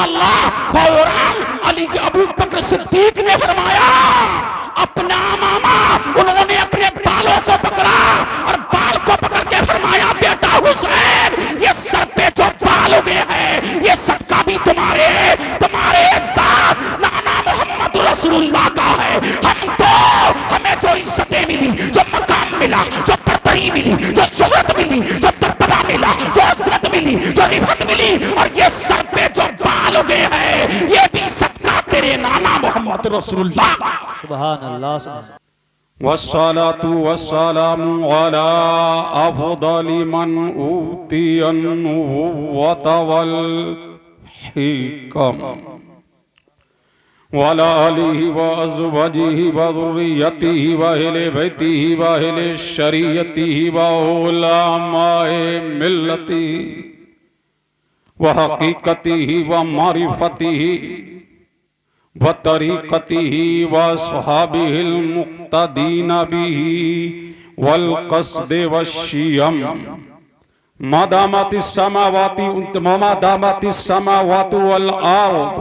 अल्लाह फौरन अली अबू बकर सिद्दीक ने फरमाया अपना मामा, उन्होंने अपने बालों को पकड़ा और बाल को पकड़ के फरमाया बेटा हुसैन, ये सर पे जो बाल उगे हैं ये सदका भी तुम्हारे उस्ताद नाना मोहम्मद रसूलुल्लाह का है। हमें जो इज्जतें मिली, जो मकाम मिला, जो बरतरी मिली, जो शोहरत मिली, जो दबदबा मिला, जो इज्जत मिली, जो रिफत मिली, और ये सर पे जो बाल उगे हैं ये भी सदका तेरे नाना मोहम्मद रसूलुल्लाह। सुभान अल्लाह सुभान। वस्सलातु वस्सलामु अला अफदलि मन ऊतियन नुबुव्वत वल हिकम वला आलिहि व अज़वाजिहि व ज़ुर्रिय्यतिहि व अहले बैतिहि व अहले शरीयतिहि व उलमाए मिल्लतिहि व हकीकतिहि व मारिफतिहि व तरीक़तिहि व अस्हाबिहिल मुक़्तदीन बिहि वल क़स्द व शियम मादामातिस समावाति वल अर्द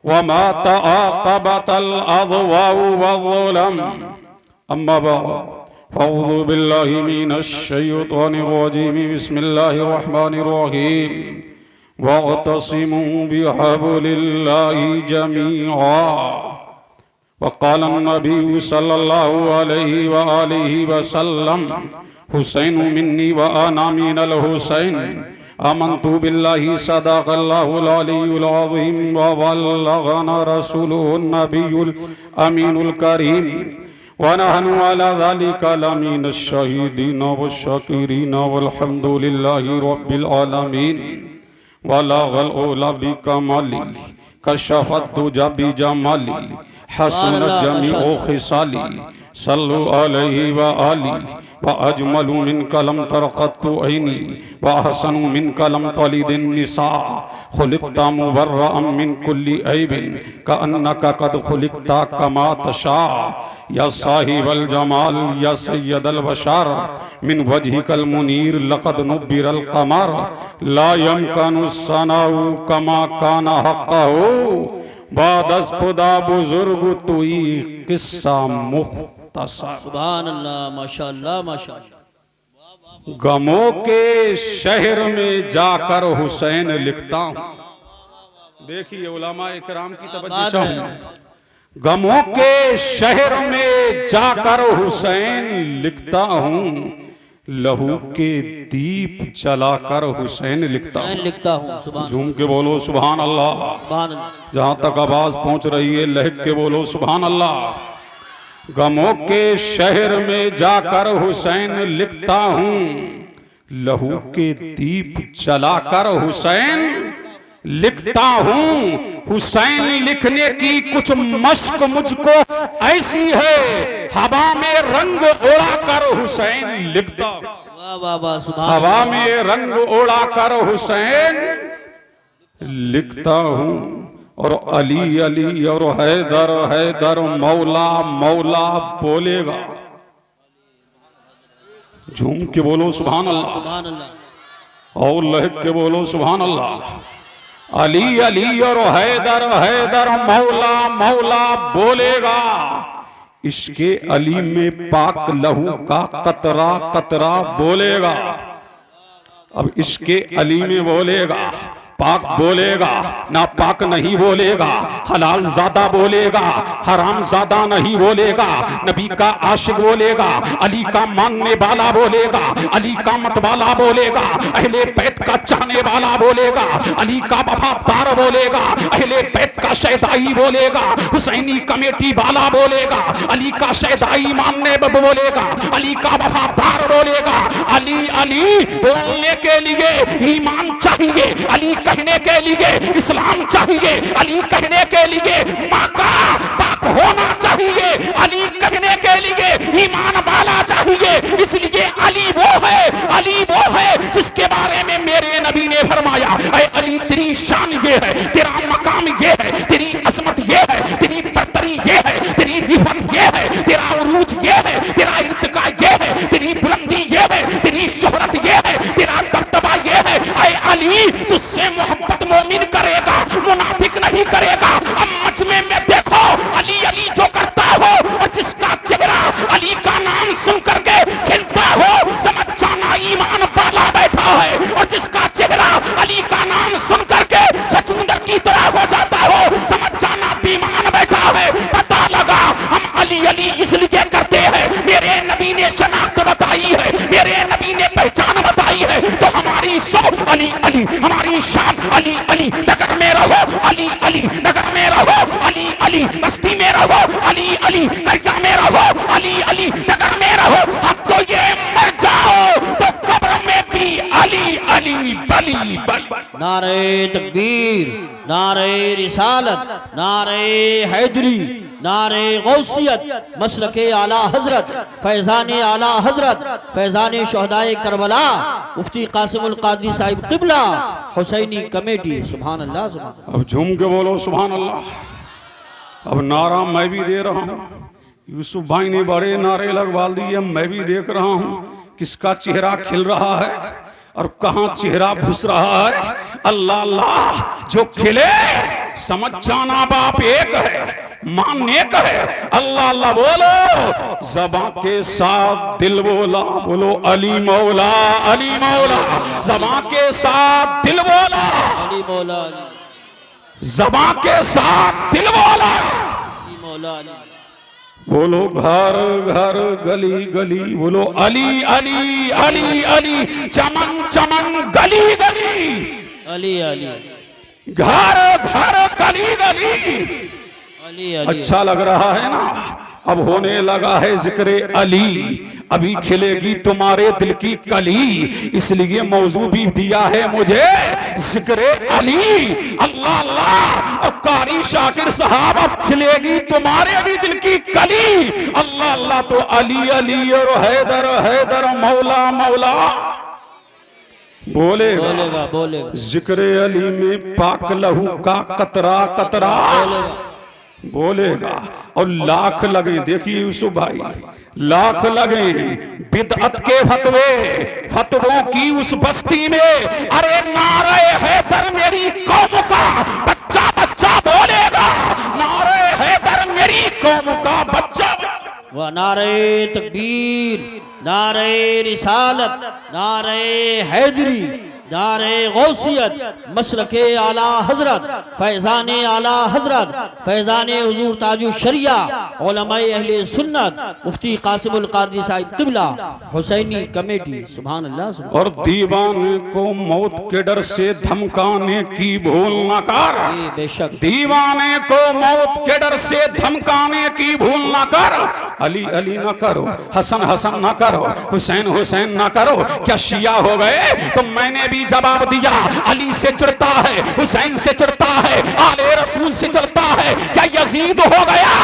वमा तआक़बतल अज़वाउ वज़्ज़ुलम अम्मा बअद फ़अऊज़ु बिल्लाहि मिनश शैतानिर रजीम बिस्मिल्लाहिर रहमानिर रहीम वअतसिमू बिहब्लिल्लाहि जमीआ वक़ाल नबी सल्लल्लाहु अलैहि व आलिहि वसल्लम हुसैन मिन्नी व अना मिनल हुसैन आमन्तु बिल्लाहि सदक़ल्लाहुल अलियुल अज़ीम व बल्लगना रसूलुहुन नबियुल अमीनुल करीम व नहनु अला ज़ालिका लमिनश शहीदीन वश्शाकिरीन वल्हम्दुलिल्लाहि रब्बिल आलमीन वलागल औला बिकमाली कशफत दुजा बिजमाली हसनत जमीउ खिसाली सल्लु अलैहि व आली व अजमलु मिन कलम तरक़त्तु ऐनी व अहसनु मिन कलम तलिदिन निसा खुलिक़ता मुबर्रअम मिन कुल्ली ऐबिन कअन्नका कद खुलिक़ता कमा तशा या साहिबल जमाल या सय्यदल बशर मिन वजहिकल मुनीर लक़द नुब्बिरल क़मर ला यमकनु सनाउ कमा काना हक़्क़हु बादस खुदा बुजुर्ग तुई किस्सा मुख्तसर। सुभान अल्लाह माशाअल्लाह माशाअल्लाह। गमों के शहर में जाकर हुसैन लिखता हूँ। देखिए उलमा इकराम की तवज्जो चाहूँ। गमों के शहर में जाकर हुसैन लिखता हूँ, लहू के दीप जलाकर हुसैन लिखता हूँ। झूम के बोलो सुभान अल्लाह। जहाँ तक आवाज पहुँच रही है लहक के बोलो सुभान अल्लाह। गमों के शहर में जाकर हुसैन लिखता हूँ, लहू के दीप जलाकर हुसैन लिखता हूँ। हुसैन लिखने की कुछ मश्क मुझको ऐसी है, हवा में रंग ओढ़ा कर हुसैन लिखता हूँ। हवा में रंग ओढ़ा कर हुसैन लिखता हूँ। और अली अली और हैदर हैदर मौला मौला बोलेगा। झूम के बोलो सुभान अल्लाह और लहक के बोलो सुभान अल्लाह। अली अली और हैदर हैदर मौला मौला बोलेगा। इसके अली में पाक लहू का कतरा कतरा बोलेगा। अब इसके अली में बोलेगा, पाक बोलेगा, ना पाक नहीं बोलेगा। हलाल ज्यादा बोलेगा, हराम ज्यादा नहीं बोलेगा। नबी का आशिक बोलेगा, अली का मानने वाला बोलेगा, अली का मत वाला बोलेगा, अहले बैत का चाहने वाला बोलेगा, अली का वफादार बोलेगा, अहले बैत का शहदाई बोलेगा, हुसैनी कमेटी वाला बोलेगा, अली का शहदाई मानने बोलेगा, अली का वफादार बोलेगा। अली अली बोलने के लिए ईमान चाहिए, अली कहने के लिए इस्लाम चाहिए, अली कहने के लिए माका पाक होना चाहिए, अली कहने के लिए ईमान वाला चाहिए। इसलिए अली वो है जिसके बारे में मेरे नबी ने फरमाया, ऐ अली तेरी शान ये है, तेरा मकाम ये है, तेरी अजमत ये है, तेरी बरतरी ये है, तेरी रिफत ये है, तेरा उरूज ये है, तेरा इर्तिका ये है, तेरी बुलंदी ये है, तेरी शोहरत ये है, तेरा दबदबा ये है। ऐ अली तुझसे मोहब्बत मोमिन करेगा, अली बस्ती में रहो, अली अली करजा में रहो, अली अली डगर में रहो, अब तो ये मर जाओ तो कब्र में भी अली अली बली बली। नारे तकबीर, नारे रिसालत, नारे हैदरी, नारे गौसियत, मसलके आला हजरत, फैजान आला हजरत, फैजान शहदाए करबला, मुफ्ती कासिमुल कादरी साहिब क़िबला, हुसैनी कमेटी। सुभान अल्लाह, सुभान। अब झूम के बोलो सुभान अल्लाह। अब नारा मैं भी दे रहा हूँ, यूसुफ भाई ने बड़े नारे लगवा दिए, मैं भी देख रहा हूँ किसका चेहरा खिल रहा है और कहाँ चेहरा घुस रहा है। अल्लाह अल्लाह जो खिले समझ जाना बाप एक है, मान एक है। अल्लाह अल्लाह बोलो, ज़बां के साथ दिल बोला, बोलो अली मौला, अली मौला। ज़बां के साथ दिल बोला, अली मौला, ज़बां के साथ दिल बोला, अली मौला, अली। बोलो घर घर गली गली, बोलो अली अली अली अली, चमन चमन गली गली, अली अली, घर घर गली गली। अली अली। अच्छा लग रहा है ना। अब होने लगा है जिक्र अली, अभी खिलेगी तुम्हारे दिल की कली, इसलिए मौजू भी दिया है मुझे जिक्र अली। अल्लाह अल्लाह। और कारी शाकिर साहब, अब खिलेगी तुम्हारे भी दिल की कली। अल्लाह अल्लाह। तो अली अली और हैदर हैदर मौला मौला बोलेगा बोलेगा बोलेगा जिक्र अली में पाक लहू का कतरा कतरा बोलेगा। और लाख लगे, देखिए यूसुफ भाई, लाख लगे बिदअत के फतवे, फतवों की उस बस्ती में, अरे नारे हैदर मेरी कौम का बच्चा बच्चा बोलेगा, नारे हैदर मेरी कौम का बच्चा। वह नारे तकबीर, नारे रिसालत, नारे हैदरी, नारे गौसियत, मसलके आला हजरत, फैजान आला हजरत, फैजान हुजूर ताजु शरिया, उलमाए अहले सुन्नत, मुफ्ती कासिमुल कादरी साहिब क़िबला, हुसैनी कमेटी। सुभान अल्लाह, सुभान। और दीवाने को मौत के डर से धमकाने की भूल न कर, बेशक दीवाने को मौत के डर से धमकाने की भूल न कर। अली अली न करो, हसन हसन न करो, हुसैन हुसैन न करो। क्या शिया हो गए? तो मैंने भी जवाब दिया, अली से चिढ़ता है, हुसैन से चिढ़ता है, आले रसूल से चिढ़ता है। क्या यजीद हो गया?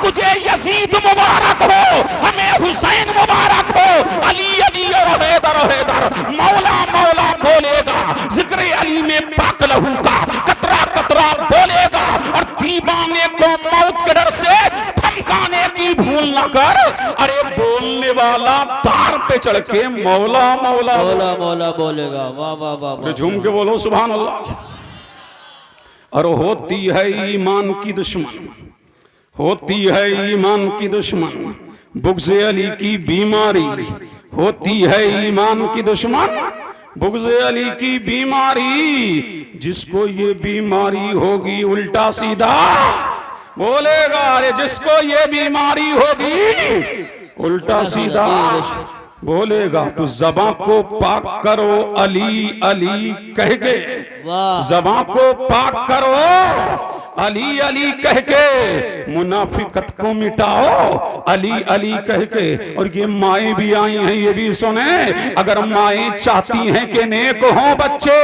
तुझे यजीद मुबारक हो, हमें हुसैन मुबारक हो। अली अली और हैदर हैदर, मौला मौला बोलेगा, जिक्र अली में पाक लहू का कतरा कतरा बोलेगा। और दीवाने को मौत के डर से धमकाने की भूल न कर। अरे बोलने वाला तार पे चढ़ के मौला मौला मौला मौला बोलेगा। वाह वाह वाह। झूम के बोलो सुभान अल्लाह। और होती है ईमान की दुश्मन, होती है ईमान की दुश्मन, बुग़्ज़ अली की बीमारी, होती है ईमान की दुश्मन, बुग़्ज़ अली की बीमारी। जिसको ये बीमारी होगी उल्टा सीधा बोलेगा, अरे जिसको ये बीमारी होगी उल्टा सीधा बोलेगा। तो ज़बां को पाक करो अली अली कह के, ज़बां को पाक करो अली अली कह के, मुनाफिकत को मिटाओ अली अली कह के। और ये माएँ भी आई हैं, ये भी सुने, अगर माएँ चाहती हैं कि नेक हो बच्चे,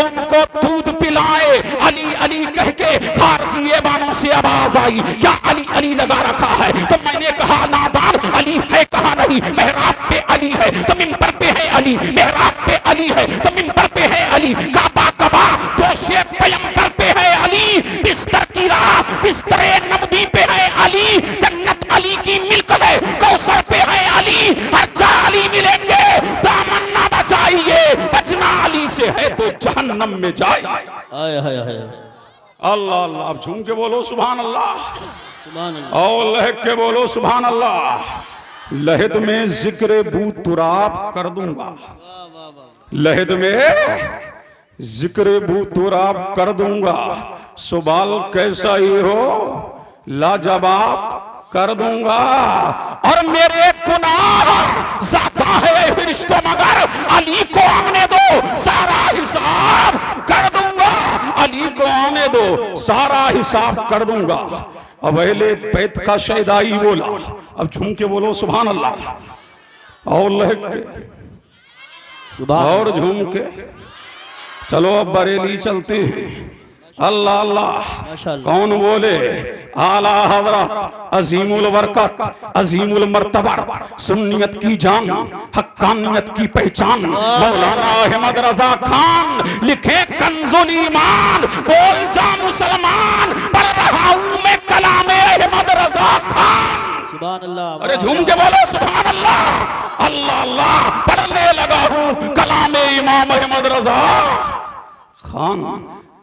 उनको दूध पिलाए अली अली कह के। खारजिए बानों से आवाज आई, क्या अली अली लगा रखा है? तो मैंने कहा नादान, अली है कहा नहीं, मेहराब पे अली है तो मिंबर पे है अली, मेहराब पे अली है तो मिंबर पे है अली, काबा कबा दोषे पैगंबर पे है अली, बिस्तर की राह बिस्तरे नबी पे है अली, जन्नत अली की मिल्कत है, कौसर पे है अली, हर जा अली मिलेंगे, दामन ना बचाइए, बचना अली से है तो जहन्नम में जाए। हाय हाय हाय। अल्लाह अल्लाह। अब झूम के बोलो सुभान अल्लाह, सुभान अल्लाह। और लहक के बोलो सुभान अल्लाह। लहद में जिक्र बू तुराब कर दूंगा, लहद में जिक्र बू तुराब कर दूंगा। सुबाल कैसा ही हो लाजवाब कर दूंगा। और मेरे गुनाह ज्यादा है फरिश्तों, मगर अली को आने दो सारा हिसाब कर दूंगा, अली को आने दो सारा हिसाब कर दूंगा। अब अहले बैत का शहदाई बोला, अब झूम के बोलो सुभान अल्लाह। और लहक के सुभान और झूम के चलो अब बरेली चलते हैं। अल्लाह अल्लाह माशाअल्लाह। कौन बोले? आला हजरत अजीमुल बरकत अजीमुल मर्तबा सुन्नियत की जान हक्कानियत की पहचान मौलाना अहमद रजा खान लिखे कंजुल ईमान बोल जा मुसलमान पढ़ रहा हूं मैं कलामे अहमद रजा खान। सुभान अल्लाह। अरे झूम के बोलो सुभान अल्लाह। अल्लाह अल्लाह पढ़ने लगा हूं कलामे इमाम अहमद रजा खान।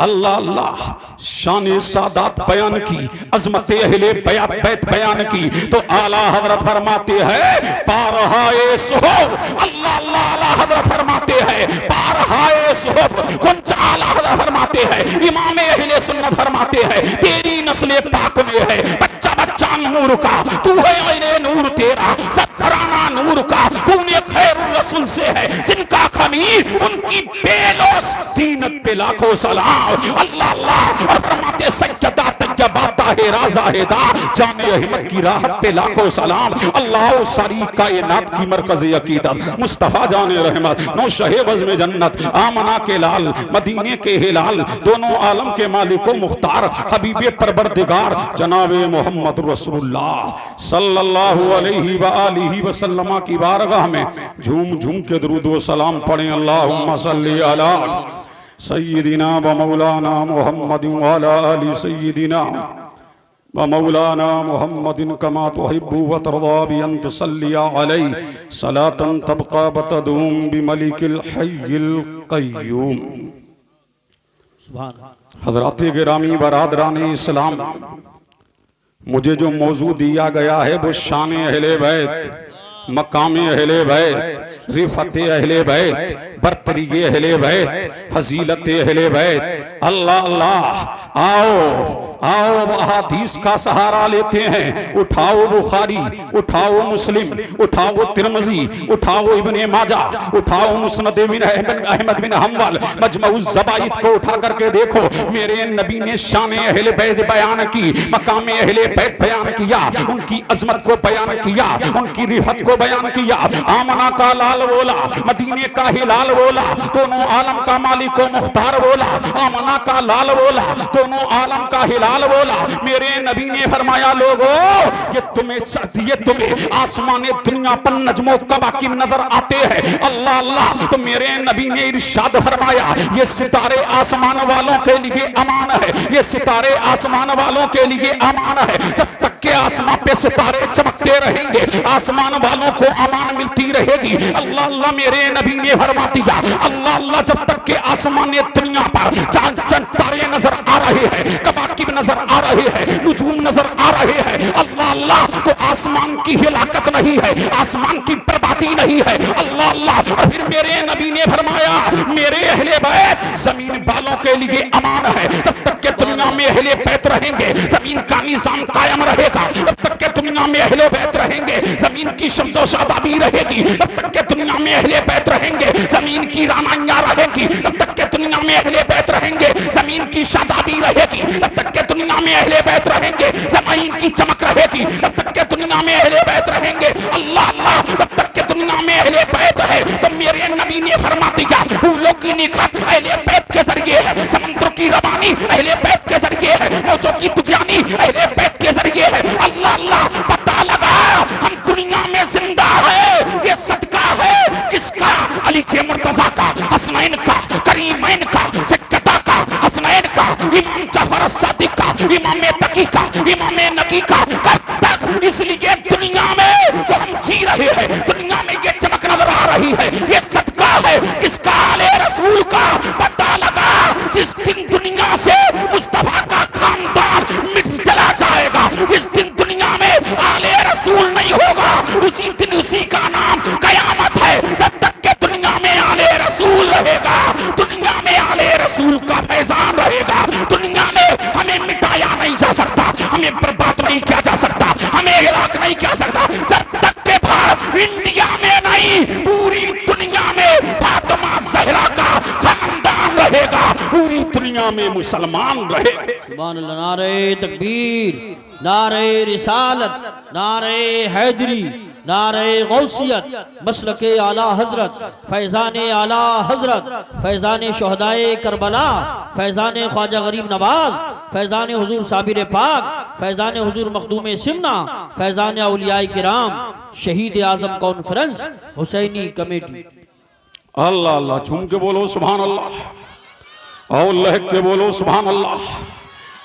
अल्लाह अल्लाह शान सादात बयान की, अजमत अहले बैत बयान की, तो आला हजरत फरमाते हैं पारहाए सुहब। अल्लाह अल्लाह आला हजरत फरमाते हैं पारहाए सुहब। कुछ आला हजरत फरमाते हैं इमाम अहले सुन्नत फरमाते हैं तेरी नस्ल पाक में है बच्चा बच्चा नूर का, तू है ऐने नूर तेरा सब घराना नूर का, कूने खैरुर रसूल से है जिनका खमीर उनकी बेलोस दीनत पे लाखों सलाम। अल्लाह अल्लाह और फरमाते सज्जदा तज्जबा ताहे राजा हेदा जाने अहमद की राहत पे लाखों सलाम। अल्लाह सारी कायनात की मरकज़ अकीदत मुस्तफ़ा जाने रहमत नौ शहे बज़्म जन्नत आमना के लाल मदीने के हिलाल दोनों आलम के मालिको मुख्तार हबीबे परवरदिगार जनाबे मोहम्मद रसूलुल्लाह सल्लल्लाहु अलैहि व आलिहि वसल्लम की बारगाह में झूम झूम के दरूद व सलाम पढ़ें। अल्लाहुम्मा सल्ली अला सय्यिदिना व मौलाना मुहम्मदिन व अला आलि सय्यिदिना व मौलाना मुहम्मदिन कमा तुहिब्बु व तर्दा बि अन तुसल्ली अलैहि सलातन तबका व तदूम बिमलिकिल हय्यिल क़य्यूम। सुभान हज़रात गिरामी बरादराने इस्लाम, मुझे जो मौजू दिया गया है वो शान अहले बैत, मकाम अहले बैत, रिफत अहले बैत, बरतरी अहले बैत, फजीलत अहले बैत। अल्लाह अल्लाह आओ आओ अहादीस का सहारा लेते हैं। उठाओ बुखारी, उठाओ मुस्लिम, उठाओ तिरमिज़ी, उठाओ इब्ने माजा, उठाओ मुस्नद बिन अहमद बिन हम्बल, मजमउज़ ज़वाइद को उठा करके देखो। मेरे नबी ने शान अहले बैत बयान की, मकाम अहले बैत बयान किया, उनकी अजमत को बयान किया, उनकी रिफत को बयान किया। आमना का लाल बोला, मदीने का हिलाल बोला, दोनों आलम का मालिक व मुख्तार बोला। आमना का लाल बोला, दोनों आलम का हिलाल बोला। मेरे नबी ने फरमाया लोगों ये तुम्हें आसमान दुनिया पर नजमो कवाकिब नजर आते हैं। अल्लाह अल्लाह तो मेरे नबी ने इरशाद फरमाया ये सितारे आसमान वालों के लिए अमान है, ये सितारे आसमान वालों के लिए अमान है। जब तक के आसमान पे सितारे चमकते रहेंगे आसमान वालों को अमान मिलती रहेगी। अल्लाह अल्लाह मेरे नबी ने फरमा दिया अल्लाह अल्लाह जब तक के आसमान दुनिया पर चांद चंद तारे नजर आ रहे हैं, कवाकिब नजर आ रहे हैं, नुजूम नजर आ रहे हैं। अल्लाह अल्लाह तो आसमान की हिलाकत नहीं है, आसमान की बर्बादी नहीं है। अल्लाह अल्लाह और फिर मेरे नबी ने फरमाया मेरे अहले बैत जमीन वालों के लिए अमान है। जब तक के दुनिया में अहले बैत रहेंगे जमीन का निजाम कायम रहेगा। जब तक के दुनिया में अहले बैत रहेंगे जमीन की शब्दो शादाबी रहेगी। जब तक के दुनिया में अहले बैत रहेंगे जमीन की रामायण रहेगी। जब तक के दुनिया में अहले बैत रहेंगे जमीन की शादाबी रहेगी। जब तक के दुनिया में अहले बैत रहेंगे जमीन की चमक रहेगी। जब तक के दुनिया में अहले बैत रहेंगे अल्लाह अल्लाह जब तक के दुनिया में अहले बैत है तो मेरे नबी ने फरमा दिया फूलों की निखात अहले बैत के जरिए है, समुद्र की रवानी अहले बैत के जरिए है, मौजों की तुगयानी अहले बैत के जरिए है। अल्लाह अल्लाह पता लगा हम दुनिया में जिंदा है ये सदका है किसका? अली के मुर्तजा का, हसनैन का, करीमैन का, सिक्कता का, हसनैन का, इमाम जाफर सादिक का, इमाम तकी का, इमाम नकी का। कब तक? इसलिए दुनिया में जो हम जी रहे हैं दुनिया में ये चमक नजर आ रही है ये सदका है किसका? आले रसूल का। पता लगा जिस दिन दुनिया से मुस्तफा का खानदान मिट चला जाएगा, जिस दिन दुनिया में आले रसूल नहीं होगा उसी दिन उसी का नाम कयामत है। जब तक के दुनिया में आले रसूल रहेगा दुनिया में आले रसूल का फैजान रहेगा। दुनिया में हमें मिटाया नहीं जा सकता, हमें बर्बाद नहीं किया जा सकता, हमें हिलाक नहीं किया सकता। जब तक के भारत इंडिया में नहीं पूरी दुनिया में फातिमा ज़हरा का खानदान रहेगा, पूरी दुनिया में मुसलमान रहे। सुभान अल्लाह। नारे तकबीर, नारे रिसालत, नारे हैदरी, नारे गौसियत, मसलके आला हजरत, फैज़ान आला हजरत, फैज़ान शहदाए करबला, फैज़ान ख्वाजा गरीब नवाज, फैज़ान हुजूर साबिर पाक, फैज़ान हुजूर मखदूम सिमना, फैज़ान औलियाए किराम, शहीद आज़म कॉन्फ्रेंस, हुसैनी कमेटी। अल्लाह अल्लाह झूम के बोलो सुभान अल्लाह और लहक के बोलो सुभान अल्लाह।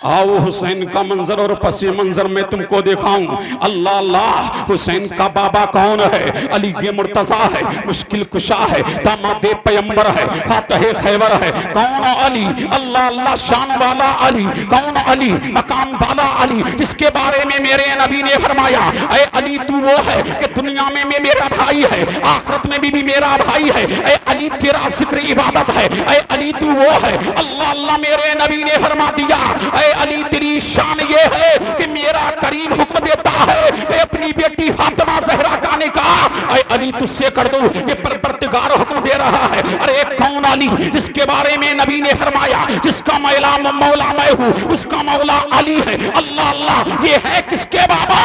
आओ हुसैन का मंजर और पसी मंजर में तुमको दिखाऊं। अल्लाह अल्लाह हुसैन का बाबा कौन है? अली ये मुर्तजा है, मुश्किल कुशा है, दामादे पैगंबर है, फातह खैबर है। कौन अली? अल्लाह अल्लाह शान वाला अली। कौन अली? मकाम वाला अली, जिसके बारे में मेरे नबी ने फरमाया ऐ अली तू वो है कि दुनिया में मेरा भाई है, आखिरत में भी मेरा भाई है। ऐ अली तेरा जिक्र इबादत है। ऐ अली तू वो है। अल्लाह अल्लाह मेरे नबी ने फरमा दिया ऐ अली तेरी शान ये है कि मेरा करीम हुक्म देता है मैं अपनी बेटी फातिमा ज़हरा का निकाह ऐ अली तुझसे कर दूं, ये परवरदिगार हुक्म दे रहा है। अरे कौन अली? जिसके बारे में नबी ने फरमाया जिसका मौला मैं हूं उसका मौला अली है। अल्लाह अल्लाह ये है किसके बाबा?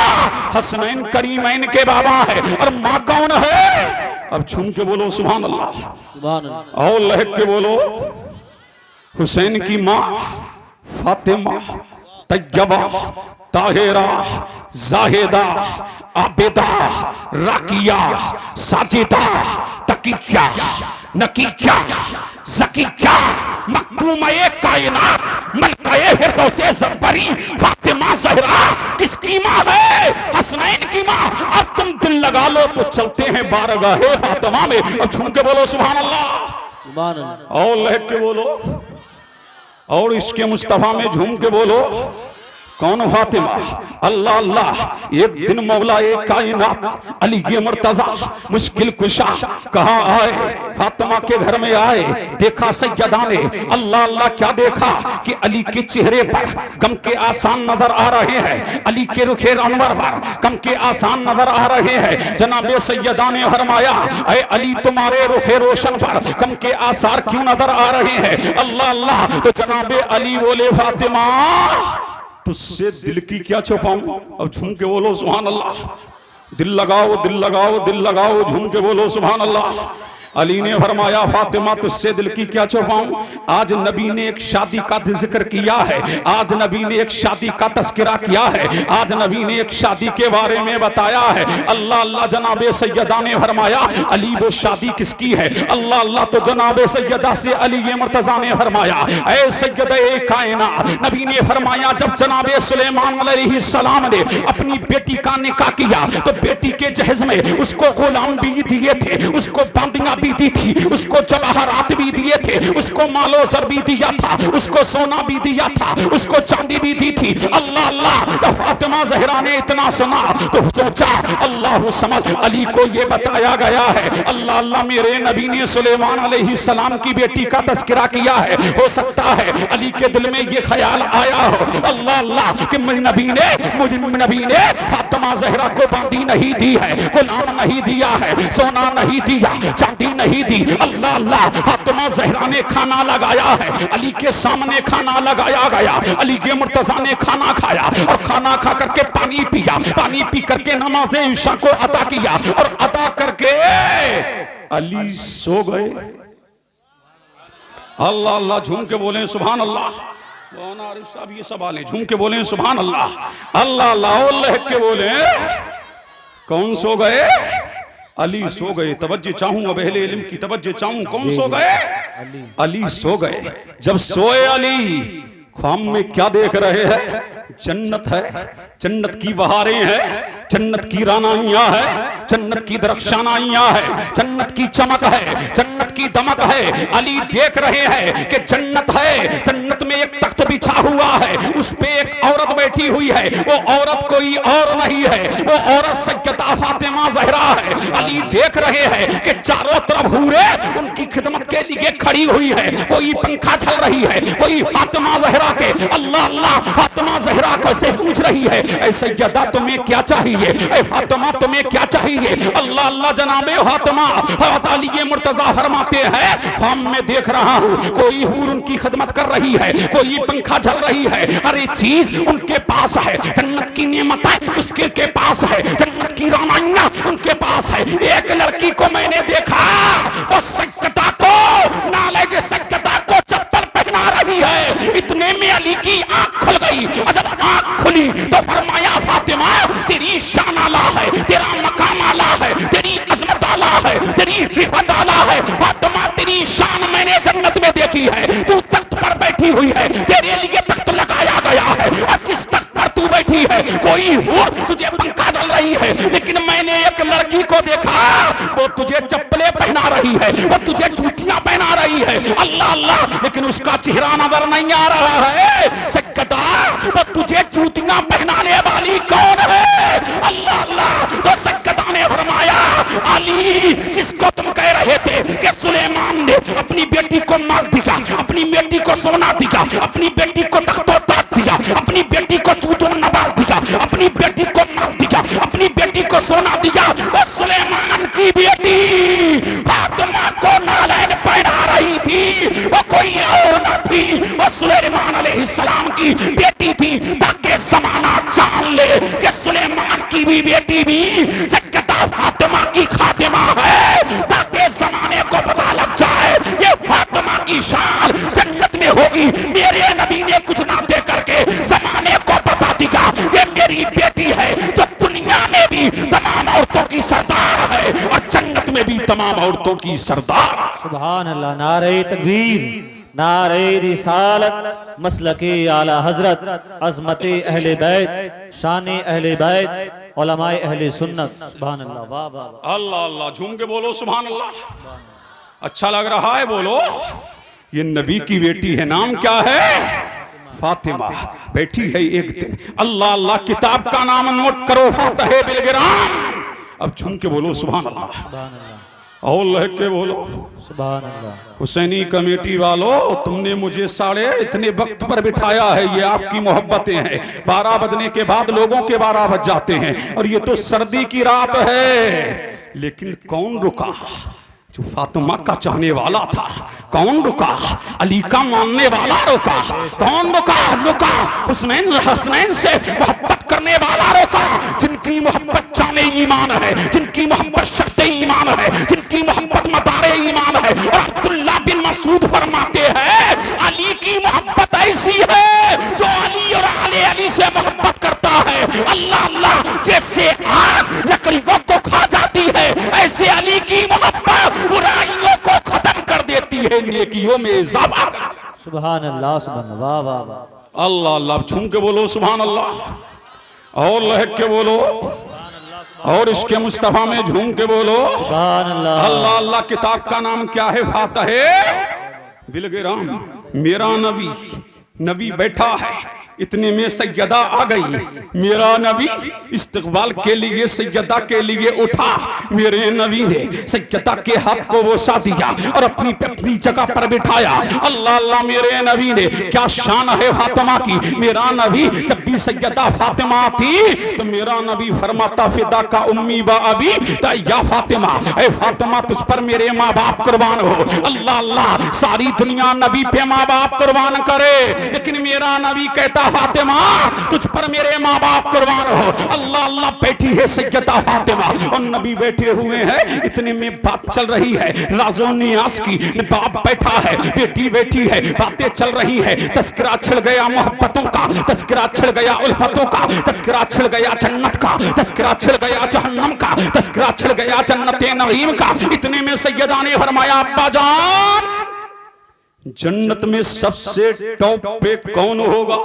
हसनैन करीमैन के बाबा है। और माँ कौन है? अब छूम के बोलो सुभान अल्लाह, सुभान अल्लाह। और लहक के बोलो हुसैन की माँ फातिमा तैयबा ताहिरा जाहिदा आबिदा राकिया साजिदा तकिया नकिया ज़किया मखदूम-ए कायनात मलका-ए फिरदौस-ए ज़बरी फातिमा ज़हरा किसकी माँ है? हसनैन की माँ। अब तुम दिल लगा लो तो चलते हैं बारगाहे फातिमा में। अब झूम के बोलो सुभान अल्लाह, सुभान अल्लाह। और लहक के बोलो और इसके मुस्तफा में झूम के बोलो कौन फातिमा? अल्लाह अल्लाह एक दिन मौला एक कायनात अली ये मुर्तजा मुश्किल कुशा कहाँ आए? फातिमा के घर में आए, देखा सैयदा ने अल्लाह अल्लाह क्या देखा कि अली के चेहरे पर गम के आसान नजर आ रहे हैं। अली के रुखे अनवर पर गम के आसान नजर आ रहे हैं। जनाबे सैयदा ने फरमाया ऐ अली तुम्हारे रुखे रोशन पर गम के आसार क्यों नजर आ रहे हैं? अल्लाह अल्लाह। तो जनाबे अली बोले फातिमा तुझसे दिल की क्या छुपाऊं? अब झूम के बोलो सुभान अल्लाह। दिल लगाओ दिल लगाओ दिल लगाओ, झूम के बोलो सुभान अल्लाह। अली ने फरमाया फातिमा तुझसे दिल की क्या छुपाऊं? आज नबी ने एक शादी का जिक्र किया है, आज नबी ने एक शादी का तस्करा किया है, आज नबी ने एक शादी के बारे में बताया है। अल्लाह अल्लाह जनाबे सैयदा ने फरमाया अली वो शादी किसकी है? अल्लाह अल्लाह। तो जनाबे सैयदा से अली ये मुर्तजा ने फरमाया ऐ सैयदा-ए कायनात, नबी ने फरमाया जब जनाबे सुलेमान अलैहिस्सलाम ने अपनी बेटी का निकाह किया तो बेटी के जहेज में उसको गुलाम भी दिए थे, उसको बांदियां भी दी थी, उसको जवाहरात भी दिए थे, उसको मालो ज़र भी दिया था, उसको सोना भी दिया था, उसको चांदी भी दी थी। अल्लाह अल्लाह। तो फातिमा ज़हरा ने इतना सुना तो सोचा अल्लाह समझ अली को ये बताया गया है। अल्लाह अल्लाह मेरे नबी ने सुलेमान अलैहिस्सलाम की बेटी का तज़किरा किया है, हो सकता है अली के दिल में ये ख्याल आया हो अल्लाह अल्लाह कि मुझे नबी ने फातिमा ज़हरा को बांदी नहीं दी है, गुलाम नहीं दिया है, सोना नहीं दिया, चांदी नहीं दी। अल्लाह अल्लाह। फातिमा ज़हरा ने खाना लगाया है, अली के सामने खाना लगाया गया, अली के मुर्तज़ा ने खाना खाया और खाना खा करके पानी पिया, पानी पी करके नमाज़े इशा को अदा किया और अदा करके अली सो गए। अल्लाह अल्लाह। झूम के बोले सुभान अल्लाह। साहब ये सब आले झूम के बोले सुभान अल्लाह। अल्लाह अल्लाह के बोले कौन सो गए? अली सो गए। तवज्जो चाहूं अब अहले इल्म की तवज्जो चाहूं, कौन सो गए? अली सो गए। जब सोए अली ख्वाब में क्या देख रहे हैं? जन्नत है, जन्नत की बहारें हैं, जन्नत की रानाइयां है, जन्नत की दरख्शानाइयां है, जन्नत की चमक है, जन्नत की दमक है। अली देख रहे हैं कि जन्नत है, जन्नत में एक तख्त बिछा हुआ है, उस पे एक औरत बैठी हुई है, वो औरत कोई और नहीं है, वो औरत सैयदा फातिमा ज़हरा है। अली देख रहे हैं कि चारों तरफ हूरे उनकी खिदमत के लिए खड़ी हुई है, कोई पंखा चल रही है, कोई फातिमा ज़हरा के अल्लाह अल्लाह फातिमा ज़हरा से पूछ रही है ऐ सैयदा तुम्हें क्या चाहिए? ऐ फातिमा तुम्हें क्या चाहिए? अल्लाह अल्लाह। जनाबे फातिमा अली मुर्तजा फरमाते हैं ख्वाब में देख रहा हूँ कोई हूर उनकी खिदमत कर रही है, कोई पंखा चल रही है, हर सारी चीज उनके पास है, जन्नत की नेमतें उसके के पास है, जन्नत की रामायणा उनके पास है। एक लड़की को मैंने देखा, और सख्ता को, नाले के सख्ता को चप्पल पहना रही है। इतने में अली की आंख खुल गई, और जब आंख खुली तो फरमाया फातिमा तेरी शान आला है, तेरा मकाम आला है, तेरी अजमत आला है, तेरी रिफत आला है। फातिमा तेरी शान मैंने जन्नत में देखी है। तू तख्त पर बैठी हुई है, तेरे लिए तख्त लगाया गया है, और जिस तख्त पर तू बैठी है कोई हो तुझे पंखा चल रही है, लेकिन मैंने एक लड़की को देखा, वो तुझे चप्पलें पहना रही है, वो तुझे जूतियां पहना रही है। अल्लाह अल्लाह, लेकिन उसका चेहरा नजर नहीं आ रहा है। सख्ता, वो तुझे जूतियां पहनाने वाली कौन है? अल्लाह अल्लाह। तो सख्ता ने फरमाया अली, जिसको तुम कह रहे थे कि सुलेमान ने अपनी बेटी को मार दिया, अपनी बेटी को सोना दिया, अपनी बेटी को तख्तो ताज दिया, अपनी बेटी को जूतों में नवाज दिया, अपनी बेटी को मार दिया, अपनी बेटी को सोना दिया। वो सुलेमान की बेटी फातिमा को नालैन पहना रही थी, वो कोई और न थी, वो सुलेमान अलैहिस्सलाम की बेटी थी, ताकि जमाना जान ले कि सुलेमान की भी बेटी भी सख्ता फातिमा की खातिमा है, ताकि जमाने को पता लग जाए ये फातिमा की शान जन्नत में होगी। मेरे नबी ने कुछ ना दे करके जमाने को बता दिया ये मेरी बेटी है, जो दुनिया में भी तमाम औरतों की सरदार है, और जन्नत में भी तमाम औरतों की सरदार। सुभान अल्लाह। नारे तकबीर, नारे रिसालत, मसलके आला हजरत, अजमते अहले बैत, शाने अहले बैत, उलमाए अहले सुन्नत। सुभान अल्लाह। वाह वाह। अल्लाह अल्लाह, झूम के बोलो सुभान अल्लाह। अच्छा लग रहा है, बोलो। ये नबी की बेटी है, नाम क्या है? फातिमा। बैठी है एक दिन, अल्लाह अल्लाह, किताब का नाम नोट करो, फातिहे बिलगिराम। अब झूम के बोलो सुभान अल्लाह, और लहक के बोलो सुभान अल्लाह। हुसैनी कमेटी वालों, तुमने मुझे साढ़े इतने वक्त पर बिठाया है, ये आपकी मोहब्बतें हैं। 12 बजने के बाद लोगों के 12 बज जाते हैं, और ये तो सर्दी की रात है, लेकिन कौन रुका? जो फातिमा का चाहने वाला था, कौन रुका? अली का मानने वाला रुका। कौन रुका? रुका हुसैन से मोहब्बत करने वाला रुका, जिनकी मोहब्बत जाने ईमान है, जिनकी मोहब्बत शर्ते ईमान है, जिनकी मोहब्बत मदारे ईमान है। और अब्दुल्लाह बिन मसूद फरमाते हैं अली की मोहब्बत ऐसी है जो अली और आले अली से मोहब्बत करता है। अल्लाह अल्लाह, जैसे आग लकड़ियों को खा जाती है, ऐसे अली की मोहब्बत बुराइयों को खत्म कर देती है, नेकियों में इजाफा करती है। सुभान अल्लाह, सुभान अल्लाह। वाह वाह वाह। अल्लाह अल्लाह, झूम के बोलो सुभान अल्लाह, और लहक के बोलो, और इसके मुस्तफा में झूम के बोलो सुभान अल्लाह। अल्लाह अल्लाह। किताब का नाम क्या है? फातिहे बिलगिराम। मेरा नबी, नबी बैठा है, इतने में सैयदा आ गई। मेरा नबी इस्तकबाल के लिए सैयदा के लिए उठा, मेरे नबी ने सैयदा के हाथ को बोसा दिया और अपनी जगह पर बिठाया। अल्लाह अल्लाह, मेरे नबी ने क्या शान है फातिमा की। मेरा नबी जब भी सैयदा फातिमा थी तो मेरा नबी फरमाता फिदा का उम्मी बा अभी, या फातिमा, ऐ फातिमा तुझ पर मेरे माँ बाप कुर्बान हो। अल्लाह अल्लाह, सारी दुनिया नबी पे माँ बाप कुर्बान करे, लेकिन मेरा नबी कहता फातिमा तुझ पर मेरे माँ बाप कुर्बान हो। अल्लाह अल्लाह, बैठी है सैयदा फातिमा और नबी बैठे हुए हैं। इतने में बात चल रही है राज़ो नियाज़ की, बाप बैठा है, बेटी बैठी है, बातें चल रही है। तस्करा छिड़ गया मोहब्बतों का, तस्करा छिड़ गया उल्फतों का, तस्करा छिड़ गया जन्नत का, तस्करा छिड़ गया जहन्नम का, तस्करा छिड़ गया जन्नते नईम का। इतने में सैयदा ने फरमाया अब्बा जान, जन्नत में सबसे टॉप पे कौन होगा?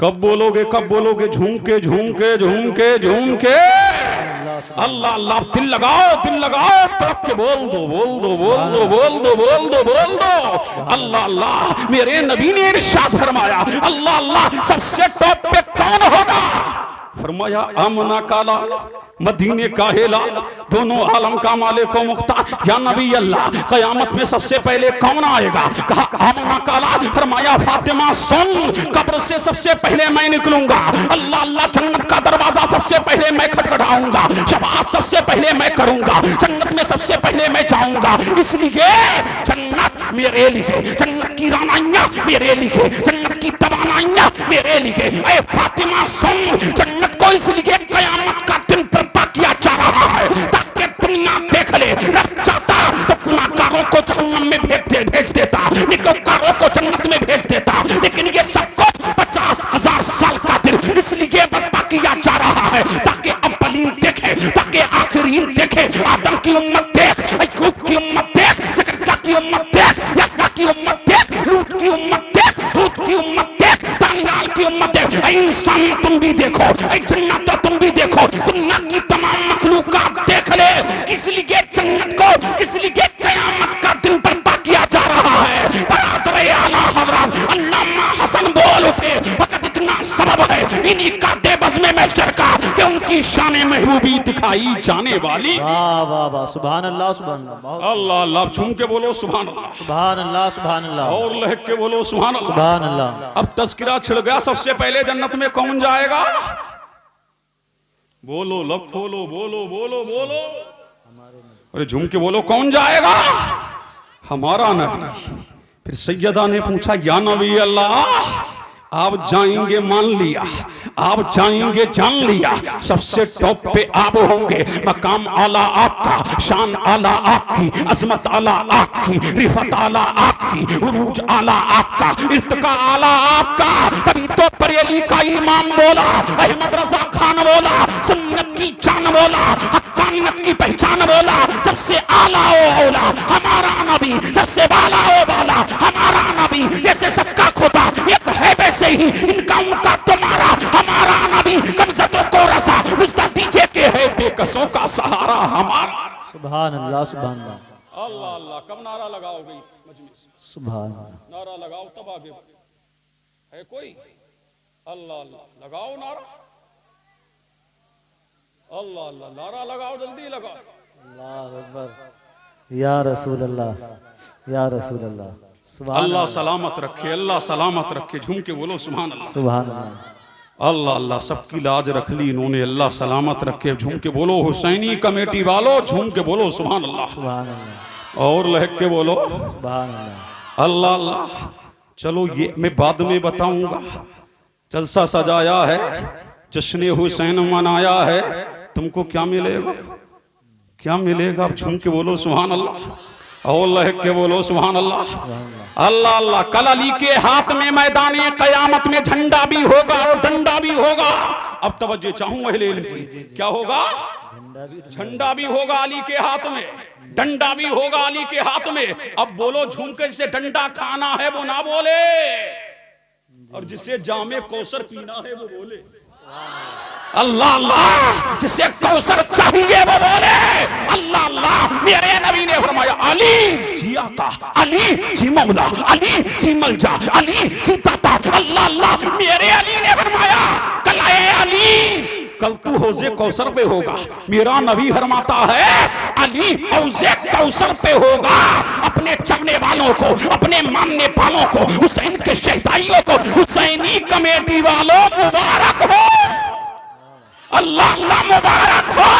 कब बोलोगे, कब बोलोगे? झूम के झूम के झूम के झूम के। अल्लाह अल्लाह, दिल लगाओ, दिल लगाओ, तड़प के बोल दो, बोल दो, बोल दो, बोल दो, बोल दो, बोल दो। अल्लाह अल्लाह, मेरे नबी ने इरशाद फरमाया अल्लाह अल्लाह, सबसे टॉप पे कौन होगा? फरमाया आमना काला, मदीने का हेला, दोनों आलम का मालिक मुख्तार। या नबी अल्लाह, कयामत में सबसे पहले कौन आएगा? कहा आमना काला। फरमाया फातिमा सुन, कब्र से सबसे पहले मैं निकलूंगा। अल्लाह अल्लाह, जन्नत का दरवाजा सबसे पहले मैं खटखटाऊंगा, शफाअत सबसे पहले मैं करूंगा, जन्नत में सबसे पहले मैं जाऊंगा। इसलिए जन्नत मेरे लिए, जन्नत की रामायणा मेरे लिए, जन्नत की तमाम इसलिए लिखे, ऐ फातिमा सुन, जन्नत को इसलिए कयामत का दिन बर्पा किया जा रहा है ताकि दुनिया देख ले। रब चाहता तो गुनाहगारों को जहन्नम में भेज देता, नेकोकारों को जन्नत में भेज देता, लेकिन ये सब कुछ 50,000 साल का दिन इसलिए बर्पा किया जा रहा है ताकि अव्वलीन देखे, ताकि आखिरीन देखे। आदम की उम्मत देख, अय्यूब की उम्मत देख, ज़करिया की उम्मत देख, यहया की उम्मत देख, लूत की उम्मत देख, हूद की उम्मत देख, दानियाल की उम्मत देख। ऐ इंसान तुम भी देखो, ऐ जन्नत तुम भी देखो, दुनिया की तमाम मखलूकात देख ले। इसलिए जन्नत को इसलिए कयामत का दिन बर्पा किया जा रहा है। बरादर आला हज़रत अल्लामा हसन बोल उठे, वक़्त इतना सबब है इन्हीं का बज़्म महशर का कि उनकी शान महबूबी दिखाई जाने वाली। वाह वाह वाह, सुभान अल्लाह सुभान अल्लाह, अल्लाह अल्लाह, झूम के बोलो सुभान अल्लाह, सुभान अल्लाह सुभान अल्लाह, और लहक के बोलो सुभान अल्लाह, सुभान अल्लाह। अब तस्करा छिड़ गया, सबसे पहले जन्नत में कौन जाएगा? बोलो, लब खोलो, बोलो बोलो बोलो, अरे झूम के बोलो, कौन जाएगा? हमारा नबी। फिर सैयदा ने पूछा, या नबी अल्लाह, आप जाएंगे मान लिया, आप जाएंगे जान लिया, सबसे टॉप पे आप होंगे, मकाम आला आपका, शान आला आपकी, अजमत आला आपकी, रिफत आला आपकी, उरूज आला आपका, इर्तिका आला आपका। तभी तो बरेली का इमाम बोला, अहमद रजा खान बोला, सुन्नत की जान बोला, हक्कानियत की पहचान बोला, सबसे आला ओ औला हमारा नबी, सबसे बाला ओ बाला हमारा नबी। जैसे सबका खुदा एक है वैसे ही इनका उनका तुम्हारा हमारा नबी। कमजतों को रसा मुझता दीजिए के है बेकसों का सहारा हमारा। सुभान अल्लाह सुभान अल्लाह, अल्लाह अल्लाह। कब नारा लगाओगे मजलिस? सुभान अल्लाह। नारा लगाओ तब आगे है कोई? अल्लाह अल्लाह लगाओ नारा, अल्लाह अल्लाह नारा लगाओ, जल्दी लगाओ। अल्लाह अकबर, या रसूल अल्लाह, या रसूल अल्लाह। अल्लाह सलामत रखे, अल्लाह सलामत रखे। झूम के बोलो सुभान अल्लाह, सुभान अल्लाह। अल्लाह अल्लाह, सबकी लाज रख ली इन्होंने, अल्लाह सलामत रखे। झूम के बोलो हुसैनी कमेटी वालों, झूम के बोलो सुभान अल्लाह, सुभान अल्लाह, और लहक के बोलो सुभान अल्लाह। अल्लाह अल्लाह। चलो ये मैं बाद में बताऊंगा। जलसा सजाया है, जश्न हुसैन मनाया है, तुमको क्या मिलेगा? क्या मिलेगा? आप झूम के बोलो सुभान अल्लाह, और लहक के बोलो सुभान अल्लाह। अल्लाह अल्लाह। कल अली के हाथ में मैदाने कयामत में झंडा भी होगा और डंडा भी होगा। अब तवज्जो चाहूं अहले इल्म की, क्या होगा? झंडा भी होगा अली के हाथ में, डंडा भी होगा अली के हाथ में। अब बोलो झूम के, जिसे डंडा खाना है वो ना बोले, और जिसे जामे कौसर पीना है वो बोले। अल्लाह अल्लाह। जिसे कौसर चाहिए वो बोले अल्लाह अल्लाह। मेरे नबी ने फरमाया, अली जी आता, अली जी मौला, अली जी मलजा, अली जी दाता। अल्लाह अल्लाह। मेरे अली ने फरमाया, कल आए अली, कल तू हौजे कौसर पे होगा। मेरा नबी फरमाता है, अली हौजे कौसर पे होगा। अपने चढ़ने वालों को, अपने मानने वालों को, हुसैन के शहदाइयों को, हुसैनी कमेटी वालों मुबारक हो। अल्लाह अल्लाह मुबारक हो।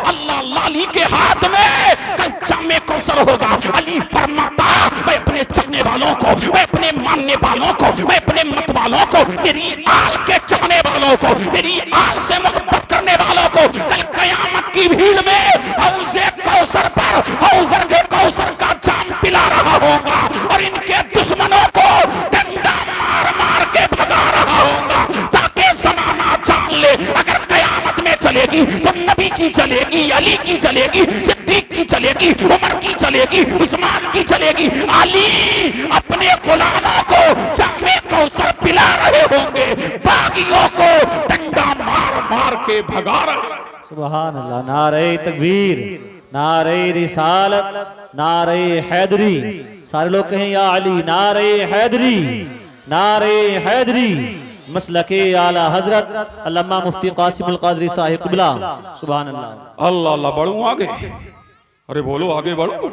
अल्लाह अल्लाह। अली के हाथ में कल जामे कौसर होगा। अली फरमाता, मैं अपने चढ़ने वालों को, मैं अपने मानने वालों को, मैं अपने मत वालों को, मेरी आल के चाहने वालों को, मेरी आल से मोहब्बत करने वालों को कल कयामत की भीड़ में हौज़े कौसर पर हौज़े कौसर का जाम पिला रहा होगा, और इनके दुश्मनों को डंडा मार मार के भगा रहा होगा, ताकि ज़माना जान ले, अगर कयामत में चलेगी तो नबी की चलेगी, अली की चलेगी, सिद्दीक की चलेगी, उमर की चलेगी, उस्मान की चलेगी। अली अपने गुलामों को जामे कौसर पिला रहे होंगे, बागियों को डंडा मार मार के भगा रहे। सुभान अल्लाह। नारे तकबीर, नारे रिसालत, नारे हैदरी। सारे लोग कहें या अली। नारे हैदरी, नारे हैदरी। मसलके आला हजरत अल्लामा मुफ्ती कासिम अल कादरी साहिब क़िबला। सुभान अल्लाह। अल्लाह अल्लाह। बढ़ूं आगे? अरे बोलो आगे बढ़ो।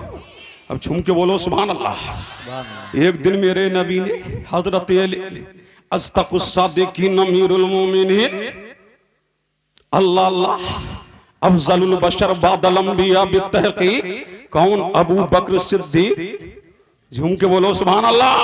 अब झूम के बोलो सुभान अल्लाह। एक दिन मेरे नबी ने हजरत अली अस्तकुस सादिकीन अमीरुल मोमिनीन, अल्लाह अल्लाह, अफजलुल बशर बादल अंबिया बित्तहकीक, कौन? अबू बकर सिद्दीक। झूम के बोलो सुभान अल्लाह।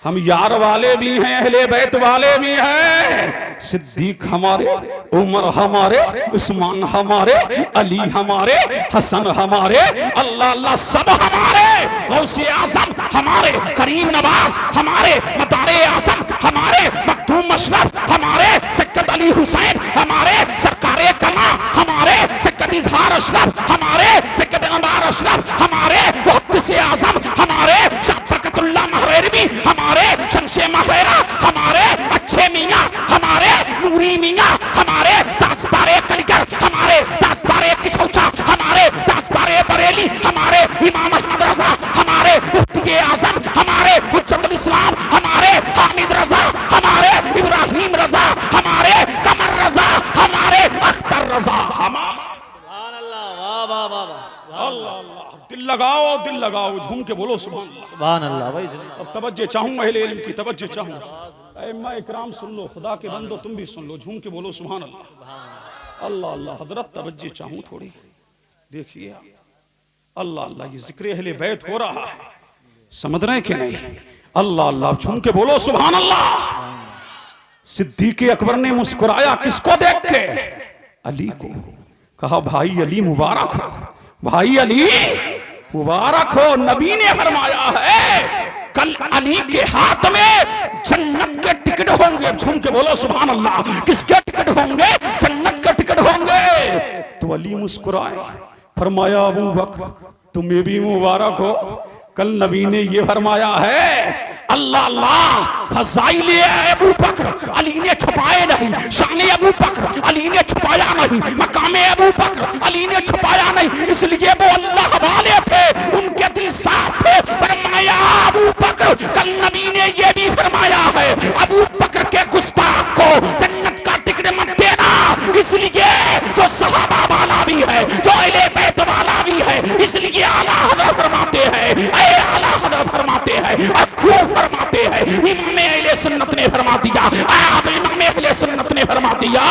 हम यार वाले भी हैं, अहले बैत वाले भी हैं। सिद्दीक हमारे, उमर हमारे, उस्मान हमारे, अली हमारे, हसन हमारे, अल्लाह अल्लाह सब हमारे, गौसे आजम हमारे, करीम नवाज हमारे, मदारे आजम हमारे, मखदूम अशरफ हमारे, सैयद अली हुसैन हमारे, सरकारे कमा हमारे, सैयद इजहार अशरफ हमारे, सैयद अनवार अशरफ हमारे, मुहद्दिस आजम हमारे, शाह बरकतुल्लाह महरवी हमारे, शमशे महरेरा हमारे, अच्छे मियाँ हमारे, नूरी मियाँ हमारे, ताजदारे कलिकर हमारे, ताजदारे किशौचा हमारे, ताजदारे बरेली हमारे, इमाम अहमद रजा हमारे, मुफ्ती आजम हमारे, हुज्जतुल इस्लाम हमारे, हामिद रजा हमारे, इब्राहिम रजा हमारे, कमर रजा हमारे, अख्तर रजा हमारे। वाह वाह वाह, अल्लाह अल्लाह, दिल लगाओ, दिल लगाओ, झूम के बोलो सुभान अल्लाह। सुभान अल्लाह भाई। अब तवज्जो चाहूँ, अहले इल्म की तवज्जो चाहूँ। अइम्मा इकराम सुन लो, खुदा के बंदो तुम भी सुन लो, झूम के बोलो सुभान अल्लाह। अल्लाह अल्लाह, हजरत तवज्जो चाहूँ थोड़ी, देखिए अल्लाह अल्लाह, ये जिक्र अहले बैत हो रहा है, समझ रहे हैं कि नहीं? अल्लाह अल्लाह, झूम के बोलो सुभान अल्लाह। सिद्दीक अकबर ने मुस्कुराया, किसको देख के? अली को। कहा भाई अली मुबारक हो, भाई अली मुबारक हो। नबी ने फरमाया है कल अली के हाथ में जन्नत के टिकट होंगे। झूम के बोलो सुभान अल्लाह। किसके टिकट होंगे? जन्नत के टिकट होंगे। तो अली मुस्कुराए, फरमाया अबू बकर तुम्हें भी मुबारक हो। कल नबी ने ये फरमाया है, अल्लाह अल्लाह, फज़ाइल अबू बकर अली ने छुपाए नहीं, शान अबू बकर अली ने छुपाया नहीं, मकाम अबू बकर अली ने छुपाया नहीं, इसलिए वो अल्लाह वाले थे, उनके दिल साफ थे। फरमाया अबू बकर, कल नबी ने ये भी फरमाया है, अबू बकर के गुस्ताख को जन्नत का टिकट मत देना, इसलिए जो सहाबा वाला भी है, जो अहले बैत वाला भी है, इसलिए आला हज़रत फरमाते हैं, आला हज़रत फरमाते हैं, फरमाते हैं, इमाम अहले सुन्नत ने फरमा दिया, आप इमाम अहले सुन्नत ने फरमा दिया,